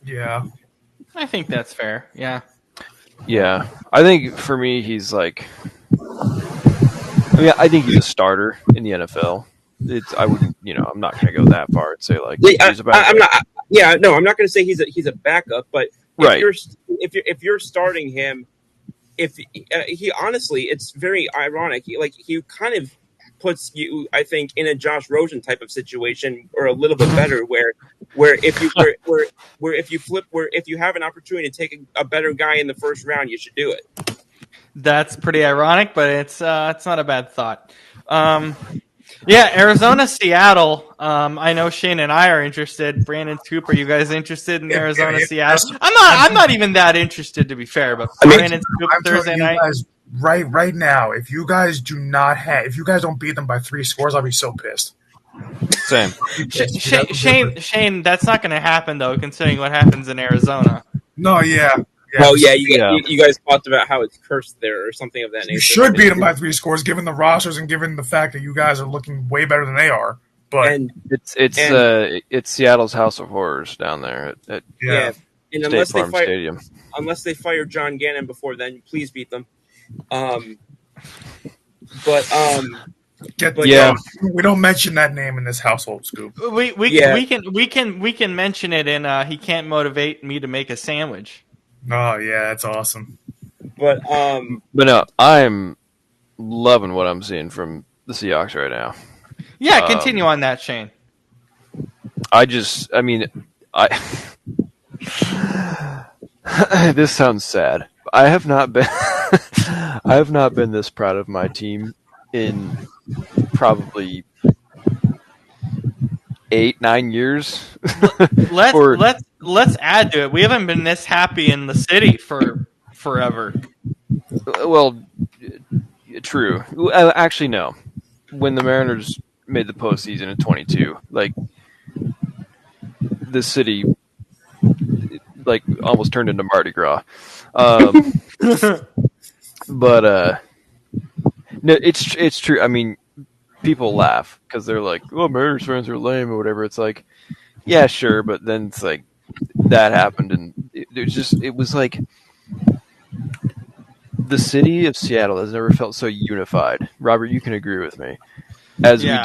Yeah. I think that's fair. Yeah. Yeah, I think for me, he's like. I mean, I think he's a starter in the NFL. I wouldn't, I'm not going to go that far and say like he's about. I'm not. Yeah, no, I'm not going to say he's a backup, but Right. If you're starting him, if he honestly, it's very ironic. He kind of puts you, I think, in a Josh Rosen type of situation, or a little bit better, where if you have an opportunity to take a better guy in the first round, you should do it. That's pretty ironic, but it's not a bad thought. Yeah, Arizona, Seattle. I know Shane and I are interested. Brandon Scoop, are you guys interested in Arizona, Seattle? I'm not even that interested, to be fair. But Brandon Scoop Thursday night. Guys, right now, if you guys don't beat them by 3 scores, I'll be so pissed. Same. Shane, that's not going to happen though, considering what happens in Arizona. No, yeah. Oh yeah, you guys talked about how it's cursed there or something of that nature. You should beat them by 3 scores, given the rosters and given the fact that you guys are looking way better than they are. But it's Seattle's House of Horrors down there at and State Farm Stadium. Unless they fire John Gannon before then, please beat them. We don't mention that name in this household, Scoop. We can mention it in he can't motivate me to make a sandwich. Oh yeah, that's awesome. But no, I'm loving what I'm seeing from the Seahawks right now. Yeah, continue on that, Shane. This sounds sad. I have not been this proud of my team in probably 8-9 years. Let's add to it. We haven't been this happy in the city for forever. Well, true. Actually, no. When the Mariners made the postseason in 22, the city almost turned into Mardi Gras. But no, it's true. I mean, people laugh because they're like, "Oh, Mariners fans are lame" or whatever. It's like, yeah, sure, but then it's like that happened, and it was like the city of Seattle has never felt so unified. Robert, you can agree with me, as we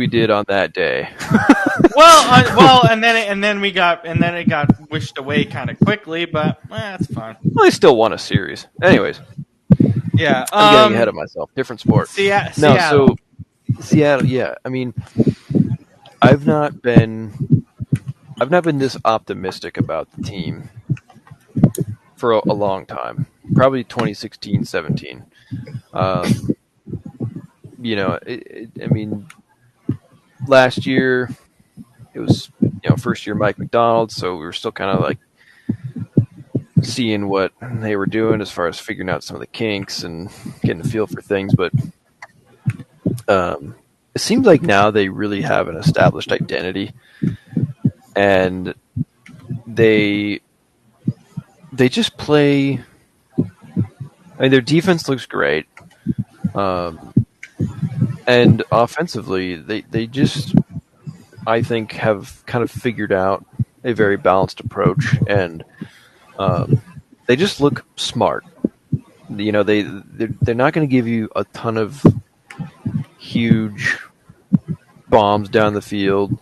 did on that day. and then it got wished away kind of quickly, but that's fine. Well, they still won a series, anyways. Yeah, I'm getting ahead of myself. Different sport. Seattle. So Seattle. Yeah, I mean, I've not been this optimistic about the team for a long time. Probably 2016, 17. I mean, last year it was first year Mike McDonald, so we were still kind of like seeing what they were doing as far as figuring out some of the kinks and getting a feel for things. But it seems like now they really have an established identity, and they just play. I mean, their defense looks great, and offensively, they just, I think, have kind of figured out a very balanced approach, and they just look smart. They're not going to give you a ton of huge bombs down the field,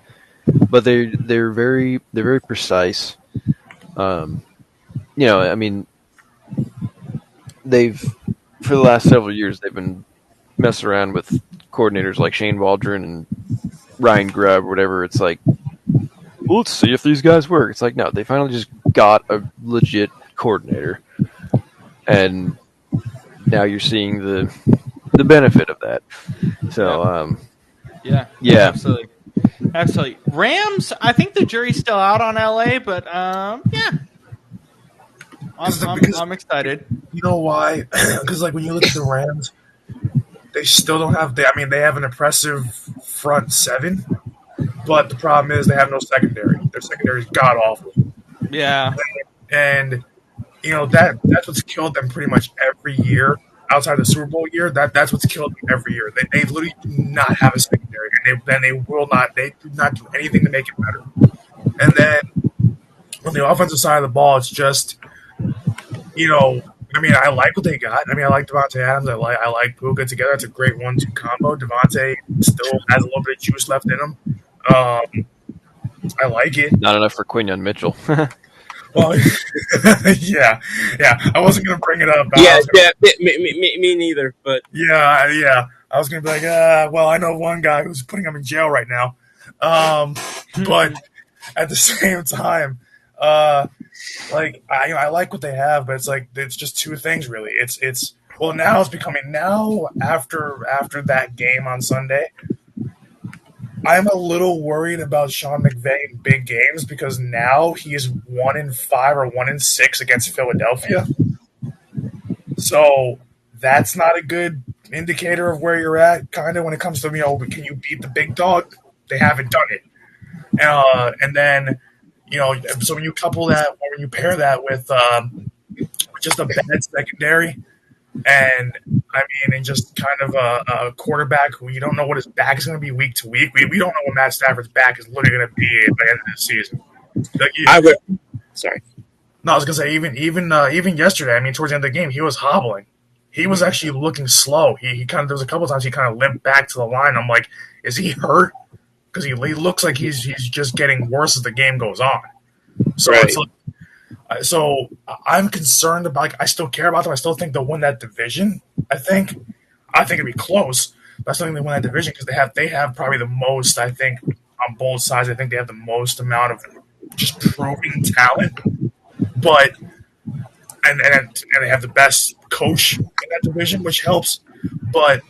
but they're very precise. I mean, for the last several years they've been messing around with coordinators like Shane Waldron and Ryan Grubb or whatever. It's like, well, let's see if these guys work. It's like, no, they finally just got a legit coordinator, and now you're seeing the benefit of that. So yeah, absolutely. Rams, I think the jury's still out on LA, but yeah, I'm excited. You know why? Because when you look at the Rams, they still don't have. They have an impressive front seven, but the problem is they have no secondary. Their secondary is god awful, Yeah. and that's what's killed them pretty much every year. Outside the Super Bowl year, that's what's killed them every year. They literally do not have a secondary, and they will not. They do not do anything to make it better. And then on the offensive side of the ball, it's just I like what they got. I like Devontae Adams. I like Puka together. It's a great 1-2 combo. Devontae still has a little bit of juice left in him. I like it. Not enough for Quinyon Mitchell. Well, yeah. I wasn't gonna bring it up. Me neither. But yeah. I was gonna be like, well, I know one guy who's putting him in jail right now. But at the same time, I like what they have, but it's just two things really. Now it's becoming after that game on Sunday. I'm a little worried about Sean McVay in big games because now he is 1-5 or 1-6 against Philadelphia. So that's not a good indicator of where you're at, kind of when it comes to can you beat the big dog? They haven't done it, and then so when you couple that, or when you pair that with just a bad secondary. And just kind of a quarterback who you don't know what his back is going to be week to week. We don't know what Matt Stafford's back is literally going to be by the end of the season. Sorry. No, I was going to say even yesterday. Towards the end of the game, he was hobbling. He was actually looking slow. He kind of there was a couple of times he kind of limped back to the line. I'm like, is he hurt? Because he looks like he's just getting worse as the game goes on. So right. It's like. So I'm concerned about. I still care about them. I still think they'll win that division. I think it'd be close, but I still think they win that division because they have probably the most. I think on both sides. I think they have the most amount of just proven talent, but and they have the best coach in that division, which helps. But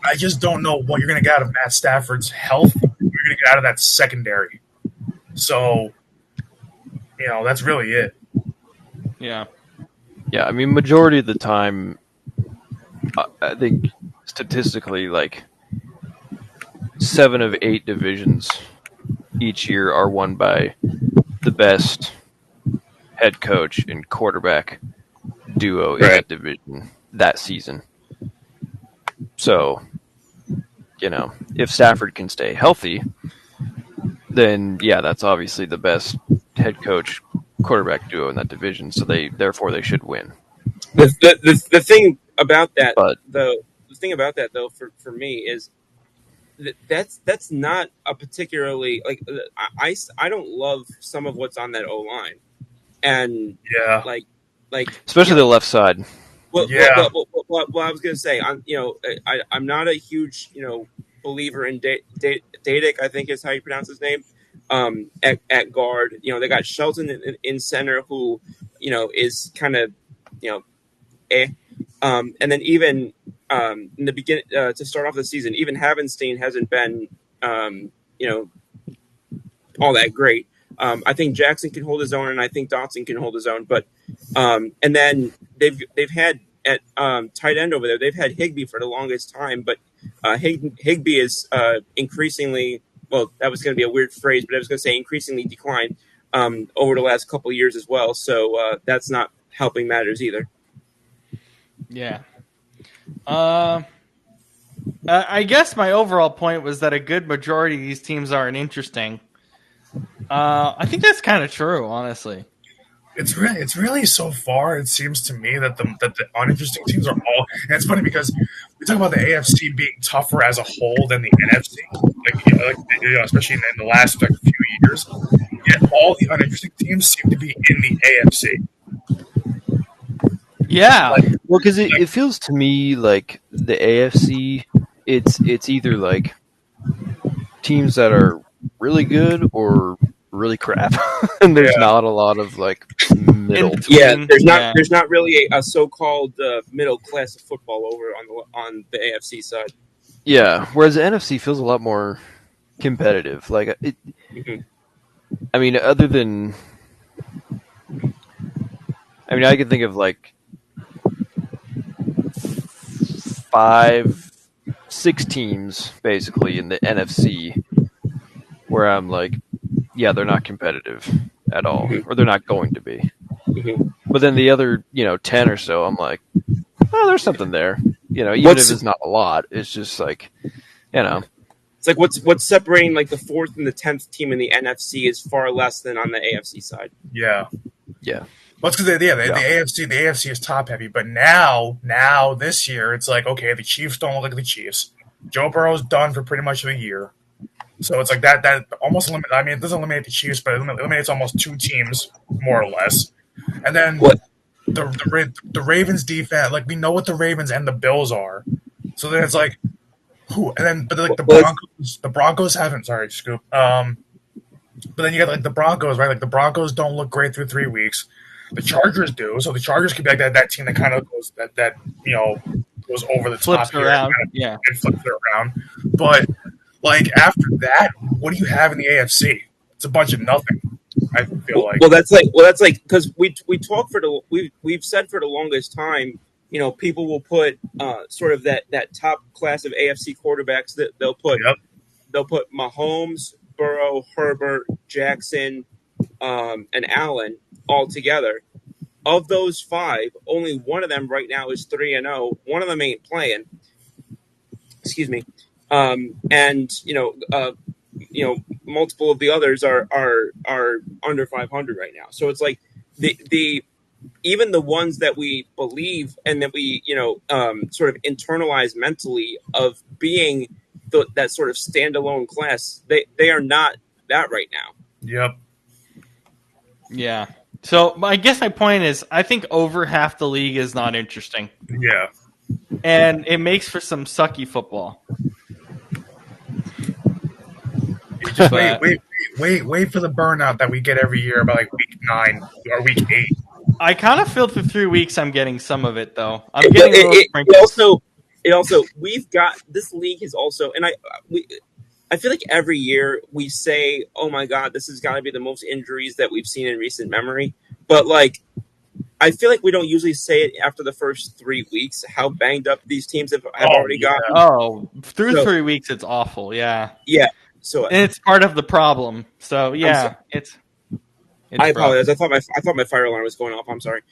I just don't know what you're going to get out of Matt Stafford's health. What you're going to get out of that secondary. So. That's really it. Yeah. Yeah, majority of the time, I think statistically, 7 of 8 divisions each year are won by the best head coach and quarterback duo in that division that season. So, if Stafford can stay healthy, then that's obviously the best head coach quarterback duo in that division. So therefore they should win. The thing about that, though, for me is that's not a particularly I don't love some of what's on that O line, and especially the left side. Well, I was gonna say, I'm not a huge believer in Dadik, I think is how you pronounce his name. At guard, they got Shelton in center, who is kind of and then even in the beginning to start off the season, even Havenstein hasn't been all that great. I think Jackson can hold his own, and I think Dotson can hold his own. But and then they've had at tight end over there, they've had Higbee for the longest time, but Higbee is increasingly. Well, that was going to be a weird phrase, but I was going to say increasingly declined over the last couple of years as well. So that's not helping matters either. Yeah. I guess my overall point was that a good majority of these teams aren't interesting. I think that's kind of true, honestly. It's really so far. It seems to me that the uninteresting teams are all. And it's funny because we talk about the AFC being tougher as a whole than the NFC, especially in the last few years. Yet all the uninteresting teams seem to be in the AFC. Yeah, well, because it feels to me like the AFC, it's either teams that are really good or really crap, and there's not a lot of middle. There's not really a so-called middle class of football over on the AFC side. Yeah, whereas the NFC feels a lot more competitive. Other than, I can think of 5 6 teams basically in the NFC where I'm like, yeah, they're not competitive at all, or they're not going to be. But then the other, 10 or so, I'm like, oh, there's something there. Even if it's not a lot, it's just like, It's like what's separating like the 4th and the 10th team in the NFC is far less than on the AFC side. Yeah. Yeah. Well, it's because the AFC is top heavy, but now this year it's like, okay, the Chiefs don't look like the Chiefs. Joe Burrow's done for pretty much the year, so it's like that almost limit. I mean, it doesn't eliminate the Chiefs, but it eliminates almost 2 teams more or less. And then the Ravens defense, like we know what the Ravens and the Bills are, so then it's like who? And then but like the Broncos haven't. Sorry, Scoop. But then you got like the Broncos, right? Like the Broncos don't look great through 3 weeks. The Chargers do, so the Chargers could be like that team that kind of goes goes over the Flips top around, and flips it around. But like after that, what do you have in the AFC? It's a bunch of nothing. I feel like. Well, that's like because we talk for we've said for the longest time, people will put sort of that top class of AFC quarterbacks that they'll put Mahomes, Burrow, Herbert, Jackson, and Allen all together. Of those 5, only one of them right now is 3-0. One of them ain't playing. Excuse me. And multiple of the others are under 500 right now. So it's like the even the ones that we believe and that we sort of internalize mentally of being that sort of standalone class, they are not that right now. Yep. Yeah. So I guess my point is, I think over half the league is not interesting. Yeah. And it makes for some sucky football. Just wait for the burnout that we get every year about like week 9 or week 8. I kind of feel through 3 weeks I'm getting some of it though. I'm getting it also we've got this league is also, and I feel like every year we say, oh my God, this has got to be the most injuries that we've seen in recent memory. But like, I feel like we don't usually say it after the first 3 weeks, how banged up these teams have already gotten. Oh, through 3 weeks, it's awful. Yeah. Yeah. So and it's part of the problem. So yeah, it's I apologize. I thought my fire alarm was going off. I'm sorry.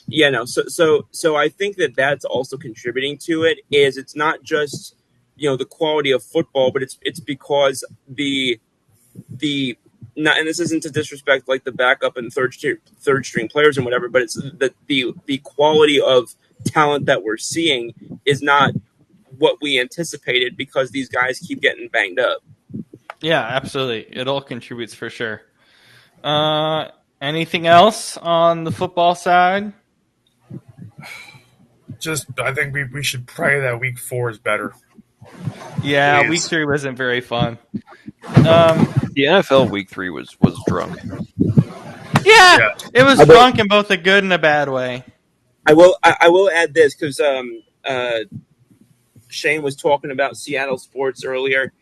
Yeah, no. So I think that's also contributing to it. Is it's not just the quality of football, but it's because the not, and this isn't to disrespect like the backup and third string players and whatever, but it's the quality of talent that we're seeing is not what we anticipated because these guys keep getting banged up. Yeah, absolutely. It all contributes for sure. Anything else on the football side? Just, I think we should pray that week 4 is better. Yeah, Please. week 3 wasn't very fun. The NFL week 3 was drunk. Yeah, it was drunk in both a good and a bad way. I will add this because Shane was talking about Seattle sports earlier.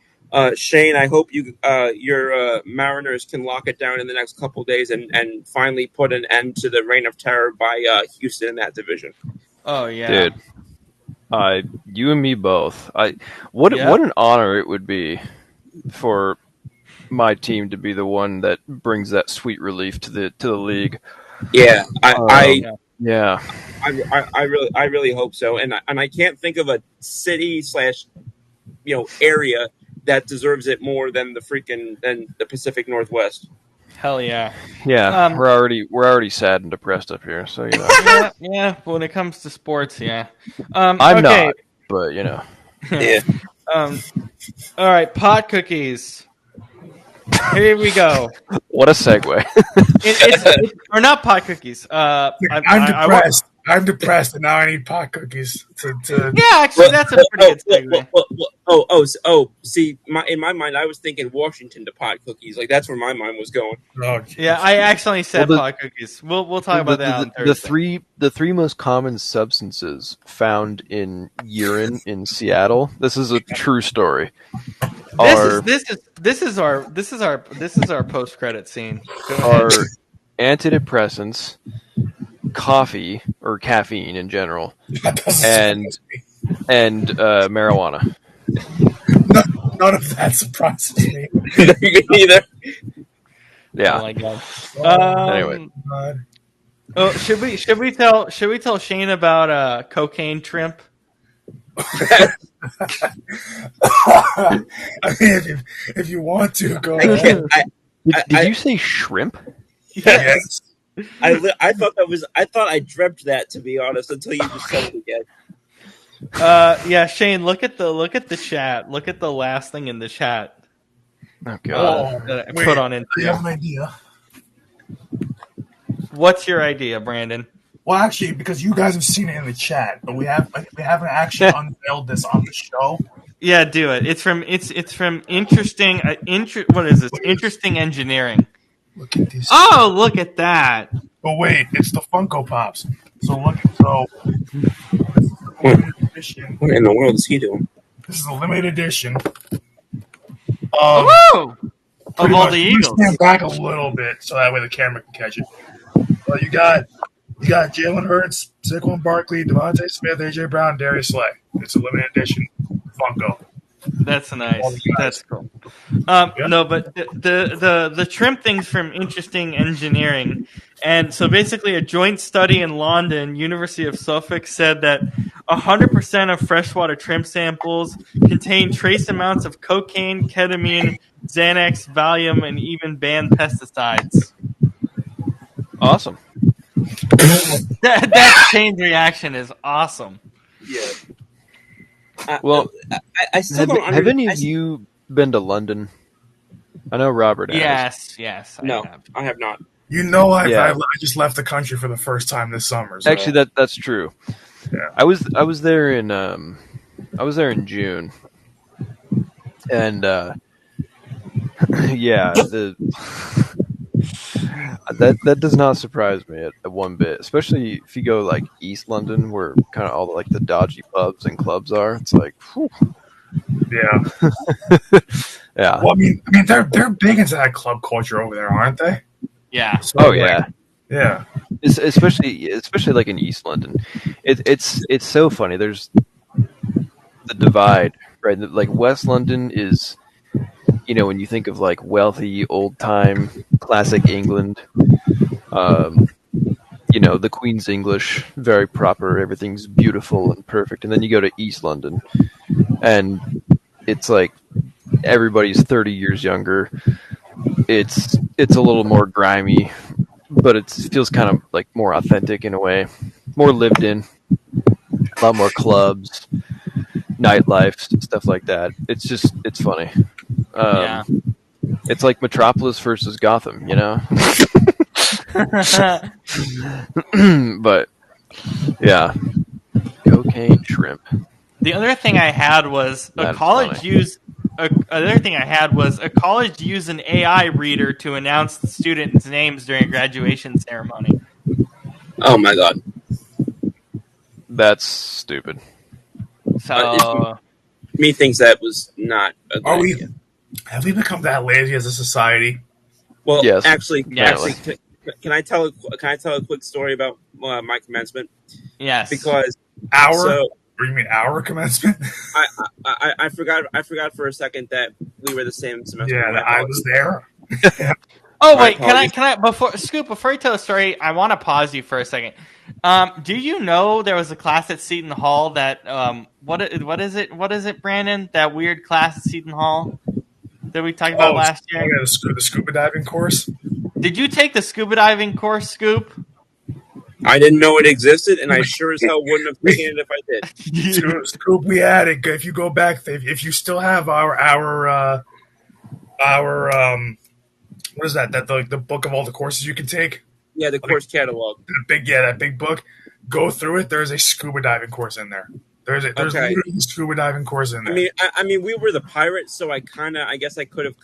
Shane, I hope your Mariners can lock it down in the next couple of days and finally put an end to the reign of terror by Houston in that division. Oh yeah, dude. You and me both. What an honor it would be for my team to be the one that brings that sweet relief to the league. Yeah, I really hope so, and I can't think of a city / area that deserves it more than the Pacific Northwest. Hell yeah. Yeah, we're already sad and depressed up here, so yeah. When it comes to sports, yeah. I'm not, but Yeah. All right, pot cookies. Here we go. What a segue. Or not pot cookies. I'm depressed, and now I need pot cookies. Yeah, actually, that's a pretty good segue. See, in my mind, I was thinking Washington to pot cookies. Like that's where my mind was going. Oh, yeah, I accidentally said pot cookies. We'll talk about that on Thursday. The three most common substances found in urine in Seattle. This is a true story. This is our post credit scene. Are antidepressants, coffee or caffeine in general, and and marijuana. None of that surprises me. Me neither. Yeah. Oh my god. Anyway. God. Oh, should we tell Shane about cocaine shrimp? I mean, if you want to, go I ahead. can't. Did you say shrimp? Yes. I thought that was. I thought I dreamt that, to be honest, until you just said it again. Yeah, Shane, look at the chat. Look at the last thing in the chat. Oh god. That I Wait, put on I have Instagram. an idea. What's your idea, Brandon? Well, actually, because you guys have seen it in the chat, but we haven't actually unveiled this on the show. Yeah, do it. It's from interesting. What is this? Interesting engineering. Look at this. Oh, look at that. But wait, it's the Funko Pops. So look, so this is a limited edition. What in the world is he doing? This is a limited edition. Oh, of Pretty all much. the You Eagles. stand back a little bit so that way the camera can catch it. Well, you got Jalen Hurts, Saquon Barkley, Devontae Smith, AJ Brown, Darius Slay. It's a limited edition Funko. That's nice. That's cool. No, but the shrimp thing's from interesting engineering, and so basically, a joint study in London, University of Suffolk, said that 100% of freshwater shrimp samples contain trace amounts of cocaine, ketamine, Xanax, Valium, and even banned pesticides. Awesome. That chain reaction is awesome. Yeah. Well, I still don't have any of you been to London? I know Robert has. Yes. No, have. I have not. You know, I Yeah. just left the country for the first time this summer. So. Actually, that's true. Yeah. I was there in June, and yeah, that does not surprise me at one bit. Especially if you go like East London, where kind of all like the dodgy pubs and clubs are. It's like, whew. Yeah. Yeah. Well, I mean, they're big into that club culture over there, aren't they? Yeah. So, Oh like, yeah. yeah. Especially like in East London, it's so funny. There's the divide, right? Like West London is, when you think of like wealthy, old time, classic England, the Queen's English, very proper, everything's beautiful and perfect. And then you go to East London, and it's like everybody's 30 years younger. It's a little more grimy, but it feels kind of like more authentic in a way, more lived in, a lot more clubs, nightlife, stuff like that. It's funny. Yeah. It's like Metropolis versus Gotham, But yeah, cocaine shrimp. The other thing I had was a That's college funny. used an AI reader to announce the students' names during a graduation ceremony. Oh my god. That's stupid. So Me thinks that was not a good Are we? idea. Have we become that lazy as a society? Well, Yes. actually, Yes. can I tell a quick story about my commencement? yes, Because Or you mean our commencement? I forgot for a second that we were the same semester. Yeah, My I was there. Oh My wait, apologies. can I before you tell the story, I want to pause you for a second. Do you know there was a class at Seton Hall that what is it, Brandon? That weird class at Seton Hall that we talked about last year? Yeah, the scuba diving course. Did you take the scuba diving course, Scoop? I didn't know it existed, and I sure as hell wouldn't have taken it if I did. Scoop, we had it. If you go back, if you still have our what is that? That the book of all the courses you can take. Yeah, the course catalog. That big book. Go through it. There's a scuba diving course in there. There's Okay. literally a scuba diving course in there. I mean, we were the pirates, so I guess I could have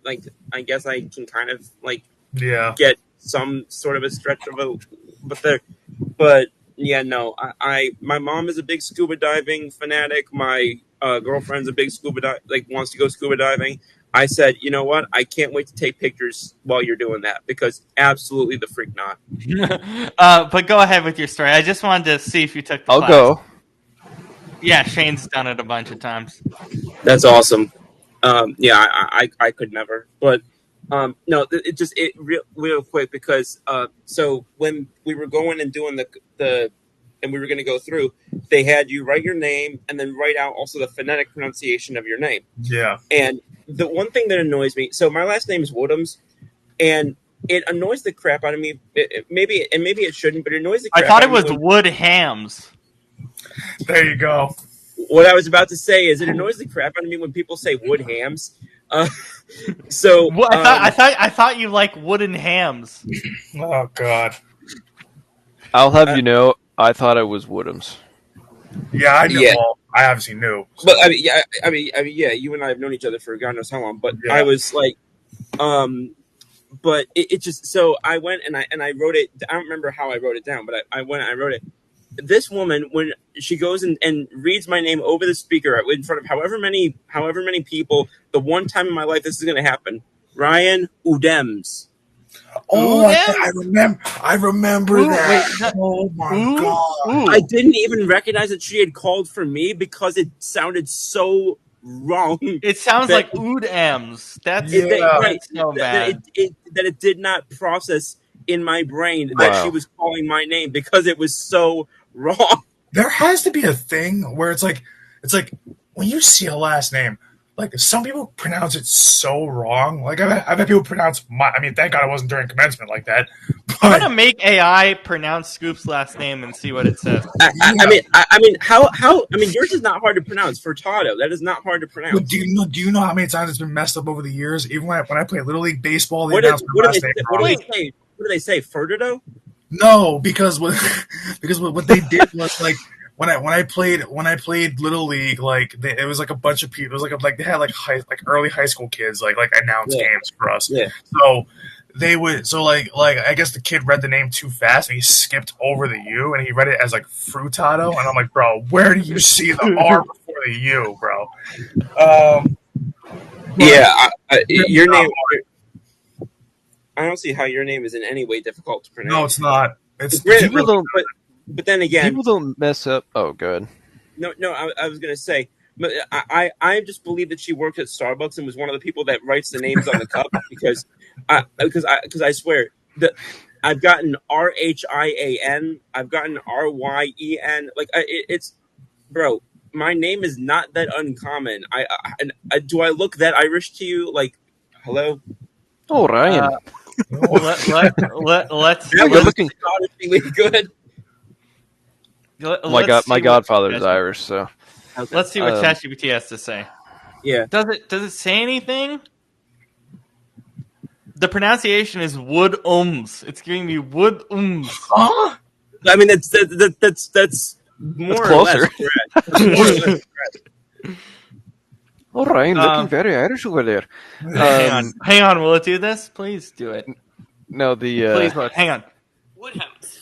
I can kind of like Yeah. get some sort of a stretch of but yeah, no, my mom is a big scuba diving fanatic. My girlfriend's a big wants to go scuba diving. I said, you know what? I can't wait to take pictures while you're doing that because absolutely the freak not. But go ahead with your story. I just wanted to see if you took the I'll class. go. Yeah, Shane's done it a bunch of times. That's awesome. Yeah, I could never. But no, real quick because so when we were going and doing the and we were going to go through, they had you write your name and then write out also the phonetic pronunciation of your name. Yeah. And the one thing that annoys me, so my last name is Woodhams, and it annoys the crap out of me. Maybe it shouldn't, but it annoys the I crap thought out it of was me. Wood Hams. There you go. What I was about to say is it annoys the crap out of me when people say wood hams. So I thought you like wooden hams. Oh God. I'll have you know, I thought it was Woodhams. Yeah, I knew. Yeah. Well, I obviously knew. So. But I mean, yeah. You and I have known each other for God knows how long. But Yeah. I was like, but it just so I went and I wrote it. I don't remember how I wrote it down, but I went and I wrote it. This woman, when she goes and reads my name over the speaker in front of however many people, the one time in my life this is going to happen, Ryan Udems. Oh, I remember Ooh, that. wait, Oh my Ooh, God. ooh. I didn't even recognize that she had called for me because it sounded so wrong. It sounds like Oodams. That's Yeah. that's so bad. That it did not process in my brain Wow. that she was calling my name because it was so wrong. There has to be a thing where it's like when you see a last name, like some people pronounce it so wrong. Like I've had people pronounce I mean, thank God it wasn't during commencement like that. I'm But gonna make AI pronounce Scoop's last name and see what it says. I mean, how? I mean, yours is not hard to pronounce. Furtado, that is not hard to pronounce. do you know how many times it's been messed up over the years? Even when I play Little League baseball, they What do announce my last name wrong. they say? What do they say? Furtado? No, because what they did was like when I played Little League, like it was like a bunch of people. It was like they had like early high school kids like announce games for us. Yeah. So they would like I guess the kid read the name too fast and he skipped over the U and he read it as like Frutado and I'm like, bro, where do you see the R before the U, bro? Yeah, your name. I don't see how your name is in any way difficult to pronounce. No, it's not. It's People don't. But then again, People don't mess up. Oh, good. No, I was gonna say, but I just believe that she worked at Starbucks and was one of the people that writes the names on the cup because I swear that I've gotten RHIAN, I've gotten RYEN, like it's bro. My name is not that uncommon. Do I look that Irish to you? Like, hello. Oh, Ryan. Let's That You're was looking. astonishingly good. My godfather's Irish, so Let's see what ChatGPT has to say. Yeah. Does it say anything? The pronunciation is wood-ums. It's giving me wood-ums. Huh? I mean, that's more or less closer. correct. More or less correct. Oh, Ryan, looking very Irish over there. Hang on. Will it do this? Please do it. No, the Please, look. Hang on. Woodhams.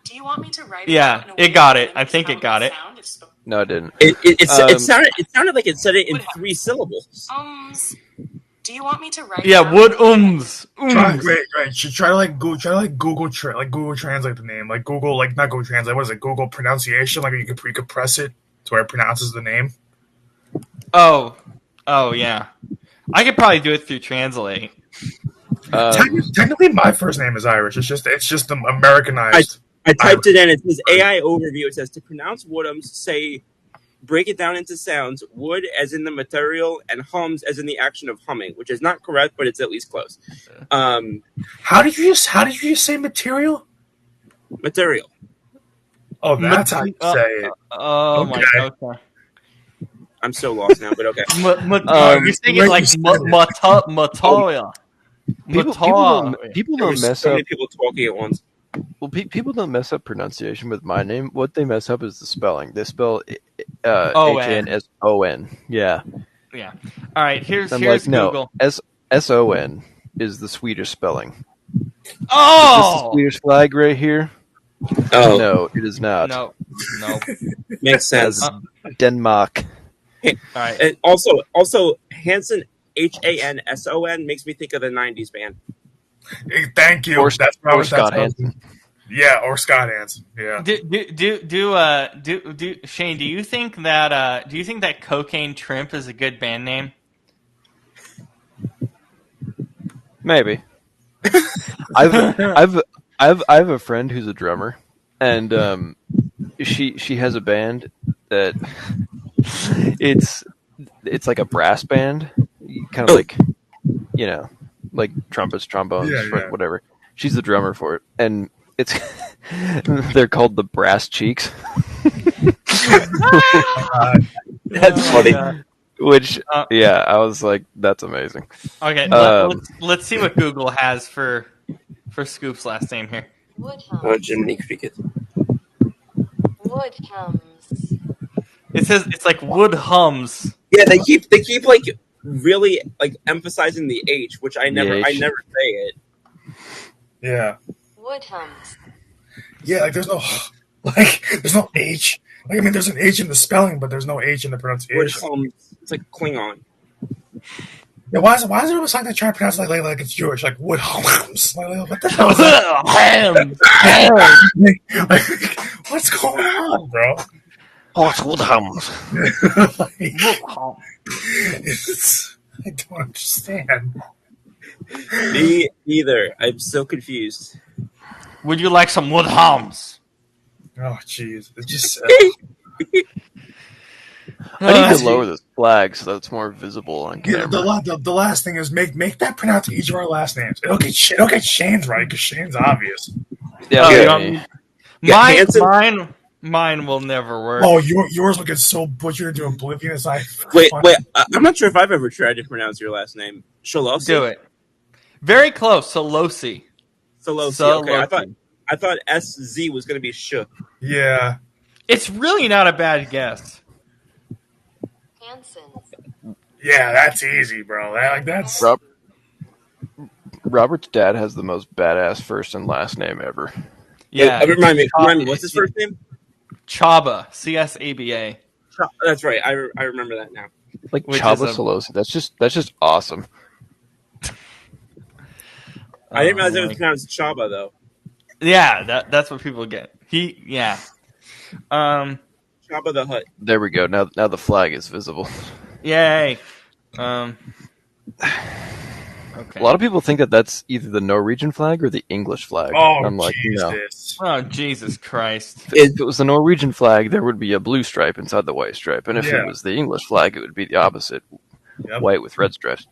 Do you want me to write it? Yeah, it got it. I think it got it. no, it didn't. It sounded like it said it in 3 syllables. Do you want me to write? Yeah, wood-ums. Try to Google translate the name, like Google, like not Google Translate. What is it? Google pronunciation. Like you could press it to where it pronounces the name. Oh, yeah. I could probably do it through Translate. Technically, my first name is Irish. It's just the Americanized. I typed it in. It says AI overview. It says to pronounce Woodhams, say break it down into sounds. Wood as in the material, and hums as in the action of humming, which is not correct, but it's at least close. How did you just say material? Material. Oh, that's how you say it. Oh Okay. my god. I'm so lost now, but okay. You're saying it like Matoya. People There don't was mess so up. many people talking at once. Well, people don't mess up pronunciation with my name. What they mess up is the spelling. They spell HANSON. Yeah. Yeah. All right. Here's I'm like, Google. no. SON is the Swedish spelling. Oh. Is this the Swedish flag right here? Oh, No, it is not. No. makes sense. Denmark. All right. And also Hanson, HANSON makes me think of the '90s band. Hey, thank you. Or That's what I was Scott that's- Hansen. Yeah, or Scott Hansen. Yeah. Shane? Do you think that Cocaine Trimp is a good band name? Maybe. I've I have a friend who's a drummer, and she has a band that it's like a brass band, kind of like like trumpets, trombones, Yeah. whatever. She's the drummer for it, and it's they're called the Brass Cheeks. That's funny. Which I was like, that's amazing. Okay, let's see what Google has for Scoop's last name here. Oh, Jiminy Cricket. Woodhams. It says it's like wood hums. Yeah, they keep like really like emphasizing the H, which I never say it. Yeah. Woodhams. Yeah, like there's no H. Like, I mean, there's an H in the spelling, but there's no H in the pronunciation. Woodhams. It's like Klingon. Yeah, why is it always like they try to pronounce it like it's Jewish, like Woodhams? Like, what the hell is that? Like, what's going on, bro? Woodhams. I don't understand. Me either. I'm so confused. Would you like some wood hums? Oh, jeez. It's just... I need to lower this flag so that it's more visible on camera. The last thing is make that pronounce each of our last names. It'll get Shane's right because Shane's obvious. Yeah. Mine will never work. Oh, yours will get so butchered into oblivion as I... Wait. I'm not sure if I've ever tried to pronounce your last name. Shalosi? Do it. Very close. Solosi. Okay, I thought SZ was going to be sh. Yeah. It's really not a bad guess. Hansen. Yeah, that's easy, bro. That's... Robert's dad has the most badass first and last name ever. Yeah. Remind me, what's his first name? Chaba. CSABA. That's right. I remember that now. Like Chaba Solosi. That's just awesome. I didn't realize it was pronounced Chaba though. Yeah, that's what people get. Chaba the Hutt. There we go. Now the flag is visible. Yay. Okay. A lot of people think that that's either the Norwegian flag or the English flag. Oh, I'm like, Jesus. No. Oh, Jesus Christ. If it was the Norwegian flag, there would be a blue stripe inside the white stripe. And if it was the English flag, it would be the opposite. Yep. White with red stripes.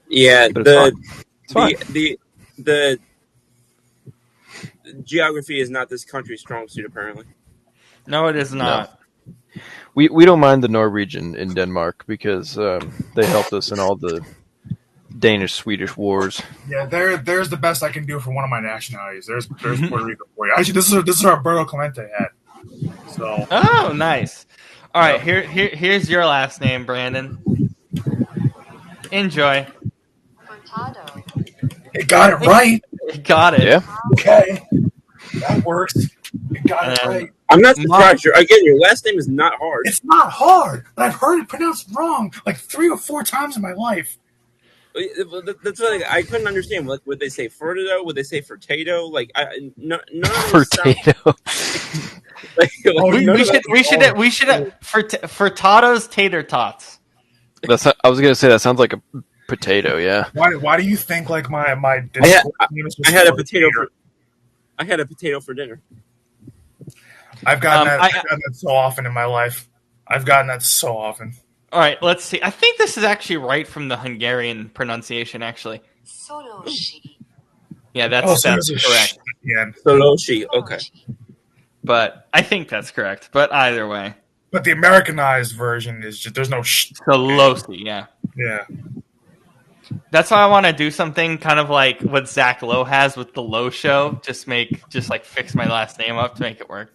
Yeah, but the geography is not this country's strong suit, apparently. No, it is not. No. We don't mind the Norwegian in Denmark because they helped us in all the Danish-Swedish wars. Yeah, there's the best I can do for one of my nationalities. There's Puerto Rico for you. Actually, this is our Alberto Clemente hat. So. Oh, nice. All right, here's your last name, Brandon. Enjoy. Furtado. It got it right. It got it. Yeah. Okay. That works. It got it right. I'm not surprised. Your last name is not hard. It's not hard, but I've heard it pronounced wrong like 3 or 4 times in my life. That's what I couldn't understand. What would they say? Furtado? Would they say furtado? Like Furtado. We should have Furtado's tater tots. I was gonna say that sounds like a potato. Yeah. Why do you think like my I had a potato for dinner. I've gotten that so often in my life. I've gotten that so often. All right, let's see. I think this is actually right from the Hungarian pronunciation, actually. Soloshi. Yeah, that's correct. Soloshi, okay. But I think that's correct. But either way. But the Americanized version is just there's no Solosi, yeah. Yeah. That's why I want to do something kind of like what Zach Lowe has with the Lowe Show. Just fix my last name up to make it work.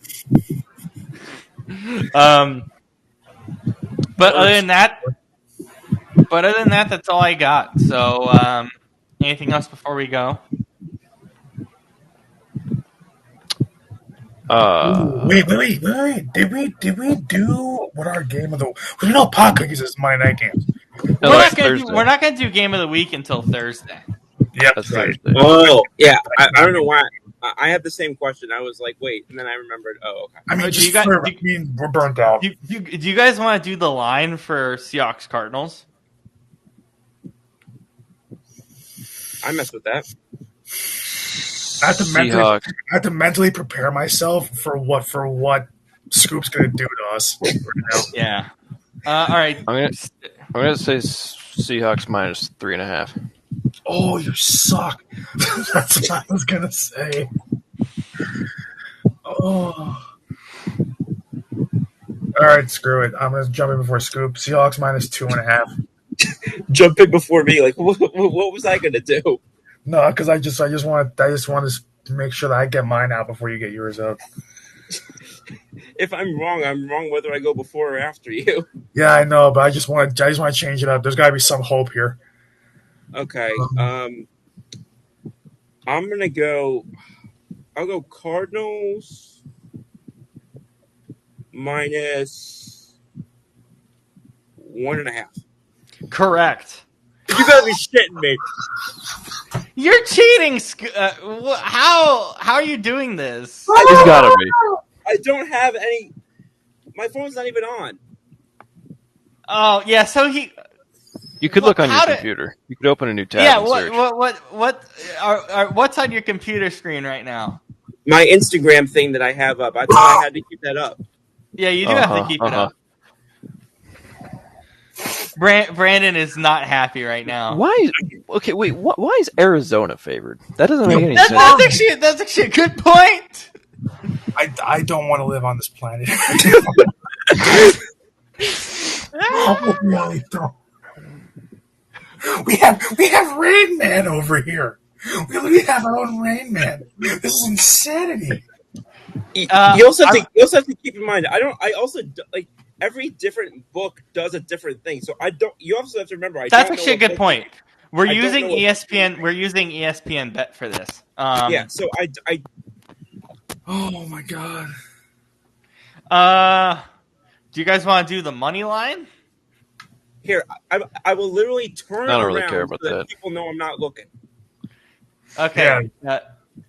But other than that, that's all I got. So, anything else before we go? Wait. Did we do what our game of the? We know Pot Cookies is Monday Night Games. We're not gonna do game of the week until Thursday. Yep, that's right. Thursday. Oh, yeah. I don't know why. I had the same question. I was like, wait, and then I remembered. Oh, okay. I mean, Do you guys- we're burnt out. Do you guys want to do the line for Seahawks Cardinals? I messed with that. I have to mentally prepare myself for what Scoop's going to do to us right now. Yeah. All right. I'm gonna say Seahawks minus 3.5. Oh, you suck. That's what I was going to say. Oh. All right, screw it. I'm going to jump in before Scoop. Seahawks minus 2.5. Jump in before me. Like, what was I gonna do? No, because I just want to make sure that I get mine out before you get yours out. If I'm wrong whether I go before or after you. Yeah, I know, but I just want to change it up. There's got to be some hope here. Okay. I'm gonna go. I'll go Cardinals minus 1.5. Correct. You gotta be shitting me. You're cheating. How are you doing this? He's gotta be. I don't have any. My phone's not even on. Oh yeah. So You could look on your how did- computer. You could open a new tab Yeah. and search. What's on your computer screen right now? My Instagram thing that I have up. I thought I had to keep that up. Yeah, you do have to keep it up. Brandon is not happy right now. Why is Arizona favored? That doesn't make any That's sense. actually a good point. I don't want to live on this planet. Oh, really don't. We have Rain Man over here. We literally have our own Rain Man. This is insanity. You also have to keep in mind. I also like every different book does a different thing. So I don't. You also have to remember. That's actually a good point. We're I don't using know what- ESPN. We're using ESPN Bet for this. Yeah. So I Oh my god. Do you guys want to do the money line? here. I will literally turn I don't around really care about so that that. people know I'm not looking. Okay.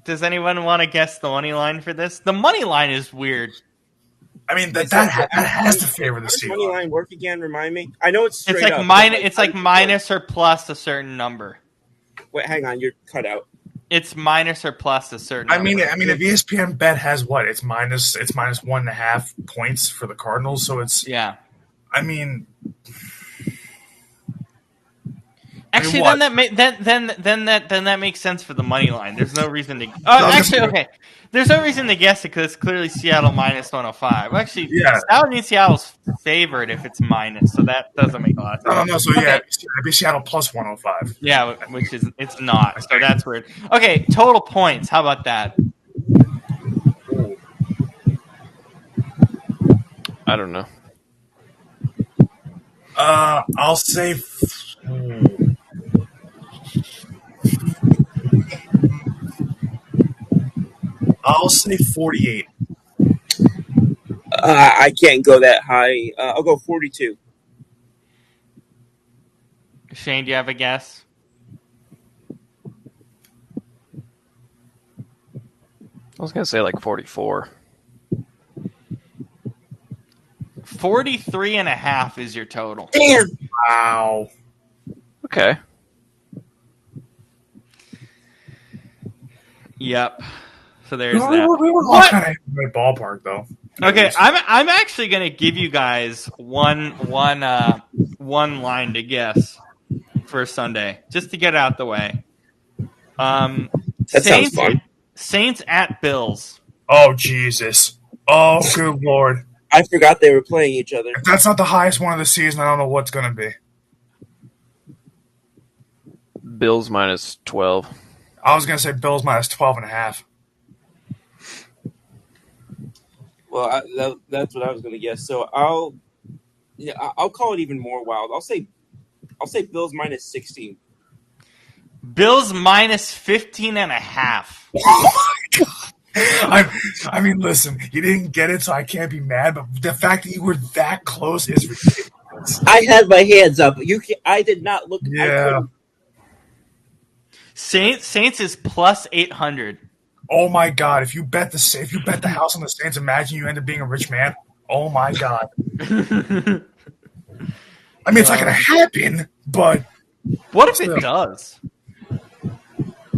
Does anyone want to guess the money line for this? The money line is weird. I mean that has to favor the How does money Seahawks. line work again? Remind me. I know it's straight It's like up. minus. but, It's like minus or plus a certain number. Wait, hang on. You're cut out. It's minus or plus a certain. I mean, number. if ESPN Bet has what? It's minus 1.5 points for the Cardinals, so it's. Yeah. I mean, Actually, what? then that makes sense for the money line. There's no reason to. Actually, okay. There's no reason to guess it because it's clearly Seattle minus 105. Well, actually, Yeah. That would mean Seattle's favored if it's minus, so that doesn't make a lot of sense. no. So yeah, it'd be Seattle plus 105. Yeah, which is it's not. So that's weird. Okay, total points. How about that? I don't know. I'll say. I'll say 48. I can't go that high. I'll go 42. Shane, do you have a guess? I was gonna say like 44. 43.5 is your total. Damn. Wow. Okay. Yep. So there's We that. were all What? kind of in the ballpark, though. Okay, I'm actually gonna give you guys one line to guess for Sunday, just to get it out the way. That sounds fun. Saints at Bills. Oh, Jesus. Oh, good Lord. I forgot they were playing each other. If that's not the highest one of the season, I don't know what's going to be. Bills minus 12. I was going to say Bills minus 12.5. Well, that's what I was going to guess. So I'll call it even more wild. I'll say Bills minus 16. Bills minus 15.5. I mean, listen, you didn't get it, so I can't be mad, but the fact that you were that close is ridiculous. I had my hands up. I did not look. Yeah. Saints is plus 800. Oh my God! If you bet the house on the Saints, imagine you end up being a rich man. Oh my God! I mean, it's not going to happen, but What if still. it does?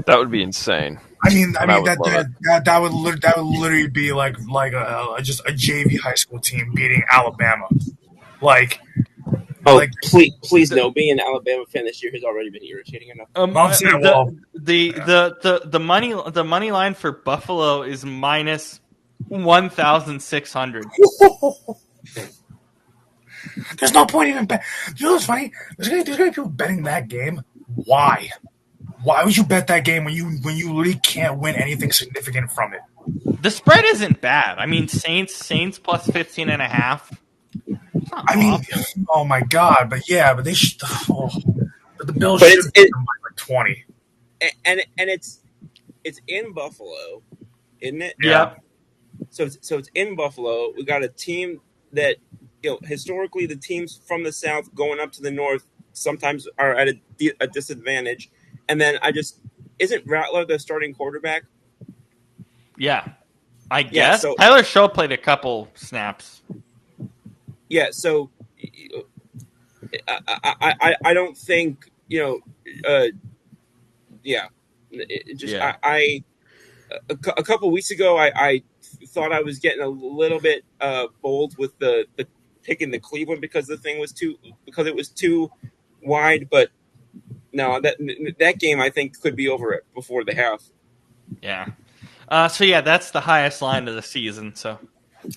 That would be insane. I mean, And I would love it. that would literally be like just a JV high school team beating Alabama. Like, Oh, like please no. Being an Alabama fan this year has already been irritating enough. I'm saying, well, the money line for Buffalo is minus 1,600. there's no point even bet. You know what's funny? There's gonna be people betting that game. Why? Why would you bet that game when you really can't win anything significant from it? The spread isn't bad. I mean, Saints plus 15.5. I mean, oh my God! But yeah, but but the Bills But should beat them by like 20. and it's in Buffalo, isn't it? Yeah. So it's in Buffalo. We got a team that historically the teams from the South going up to the North sometimes are at a disadvantage. And then isn't Rattler the starting quarterback? Yeah, I guess. so- Tyler Shaw played a couple snaps. Yeah. So I don't think yeah. It just Yeah. a couple weeks ago I thought I was getting a little bit bold with the picking the Cleveland because it was too wide, but no, that game I think could be over before the half. Yeah. So yeah, that's the highest line of the season. So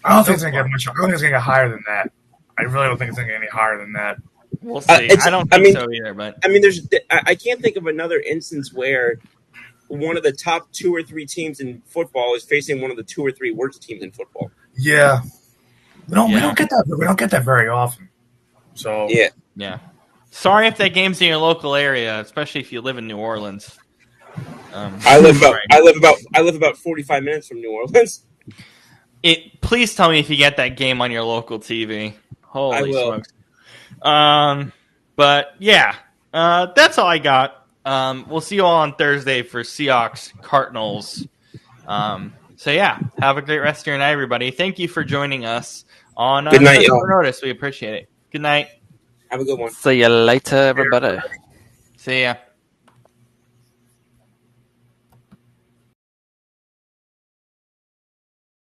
I don't think it's gonna get much. I don't think it's gonna get higher than that. I really don't think it's gonna get any higher than that. we'll see. I don't think so either. But I mean, I can't think of another instance where one of the top 2 or 3 teams in football is facing one of the 2 or 3 worst teams in football. Yeah, we don't get that. We don't get that very often. So yeah. Sorry if that game's in your local area, especially if you live in New Orleans. I live about 45 minutes from New Orleans. Please tell me if you get that game on your local TV. Holy I will. smokes! But yeah, that's all I got. We'll see you all on Thursday for Seahawks Cardinals. So yeah, have a great rest of your night, everybody. Thank you for joining us on Good night, Short y'all. Notice. We appreciate it. Good night. Have a good one. See you later, everybody. See ya.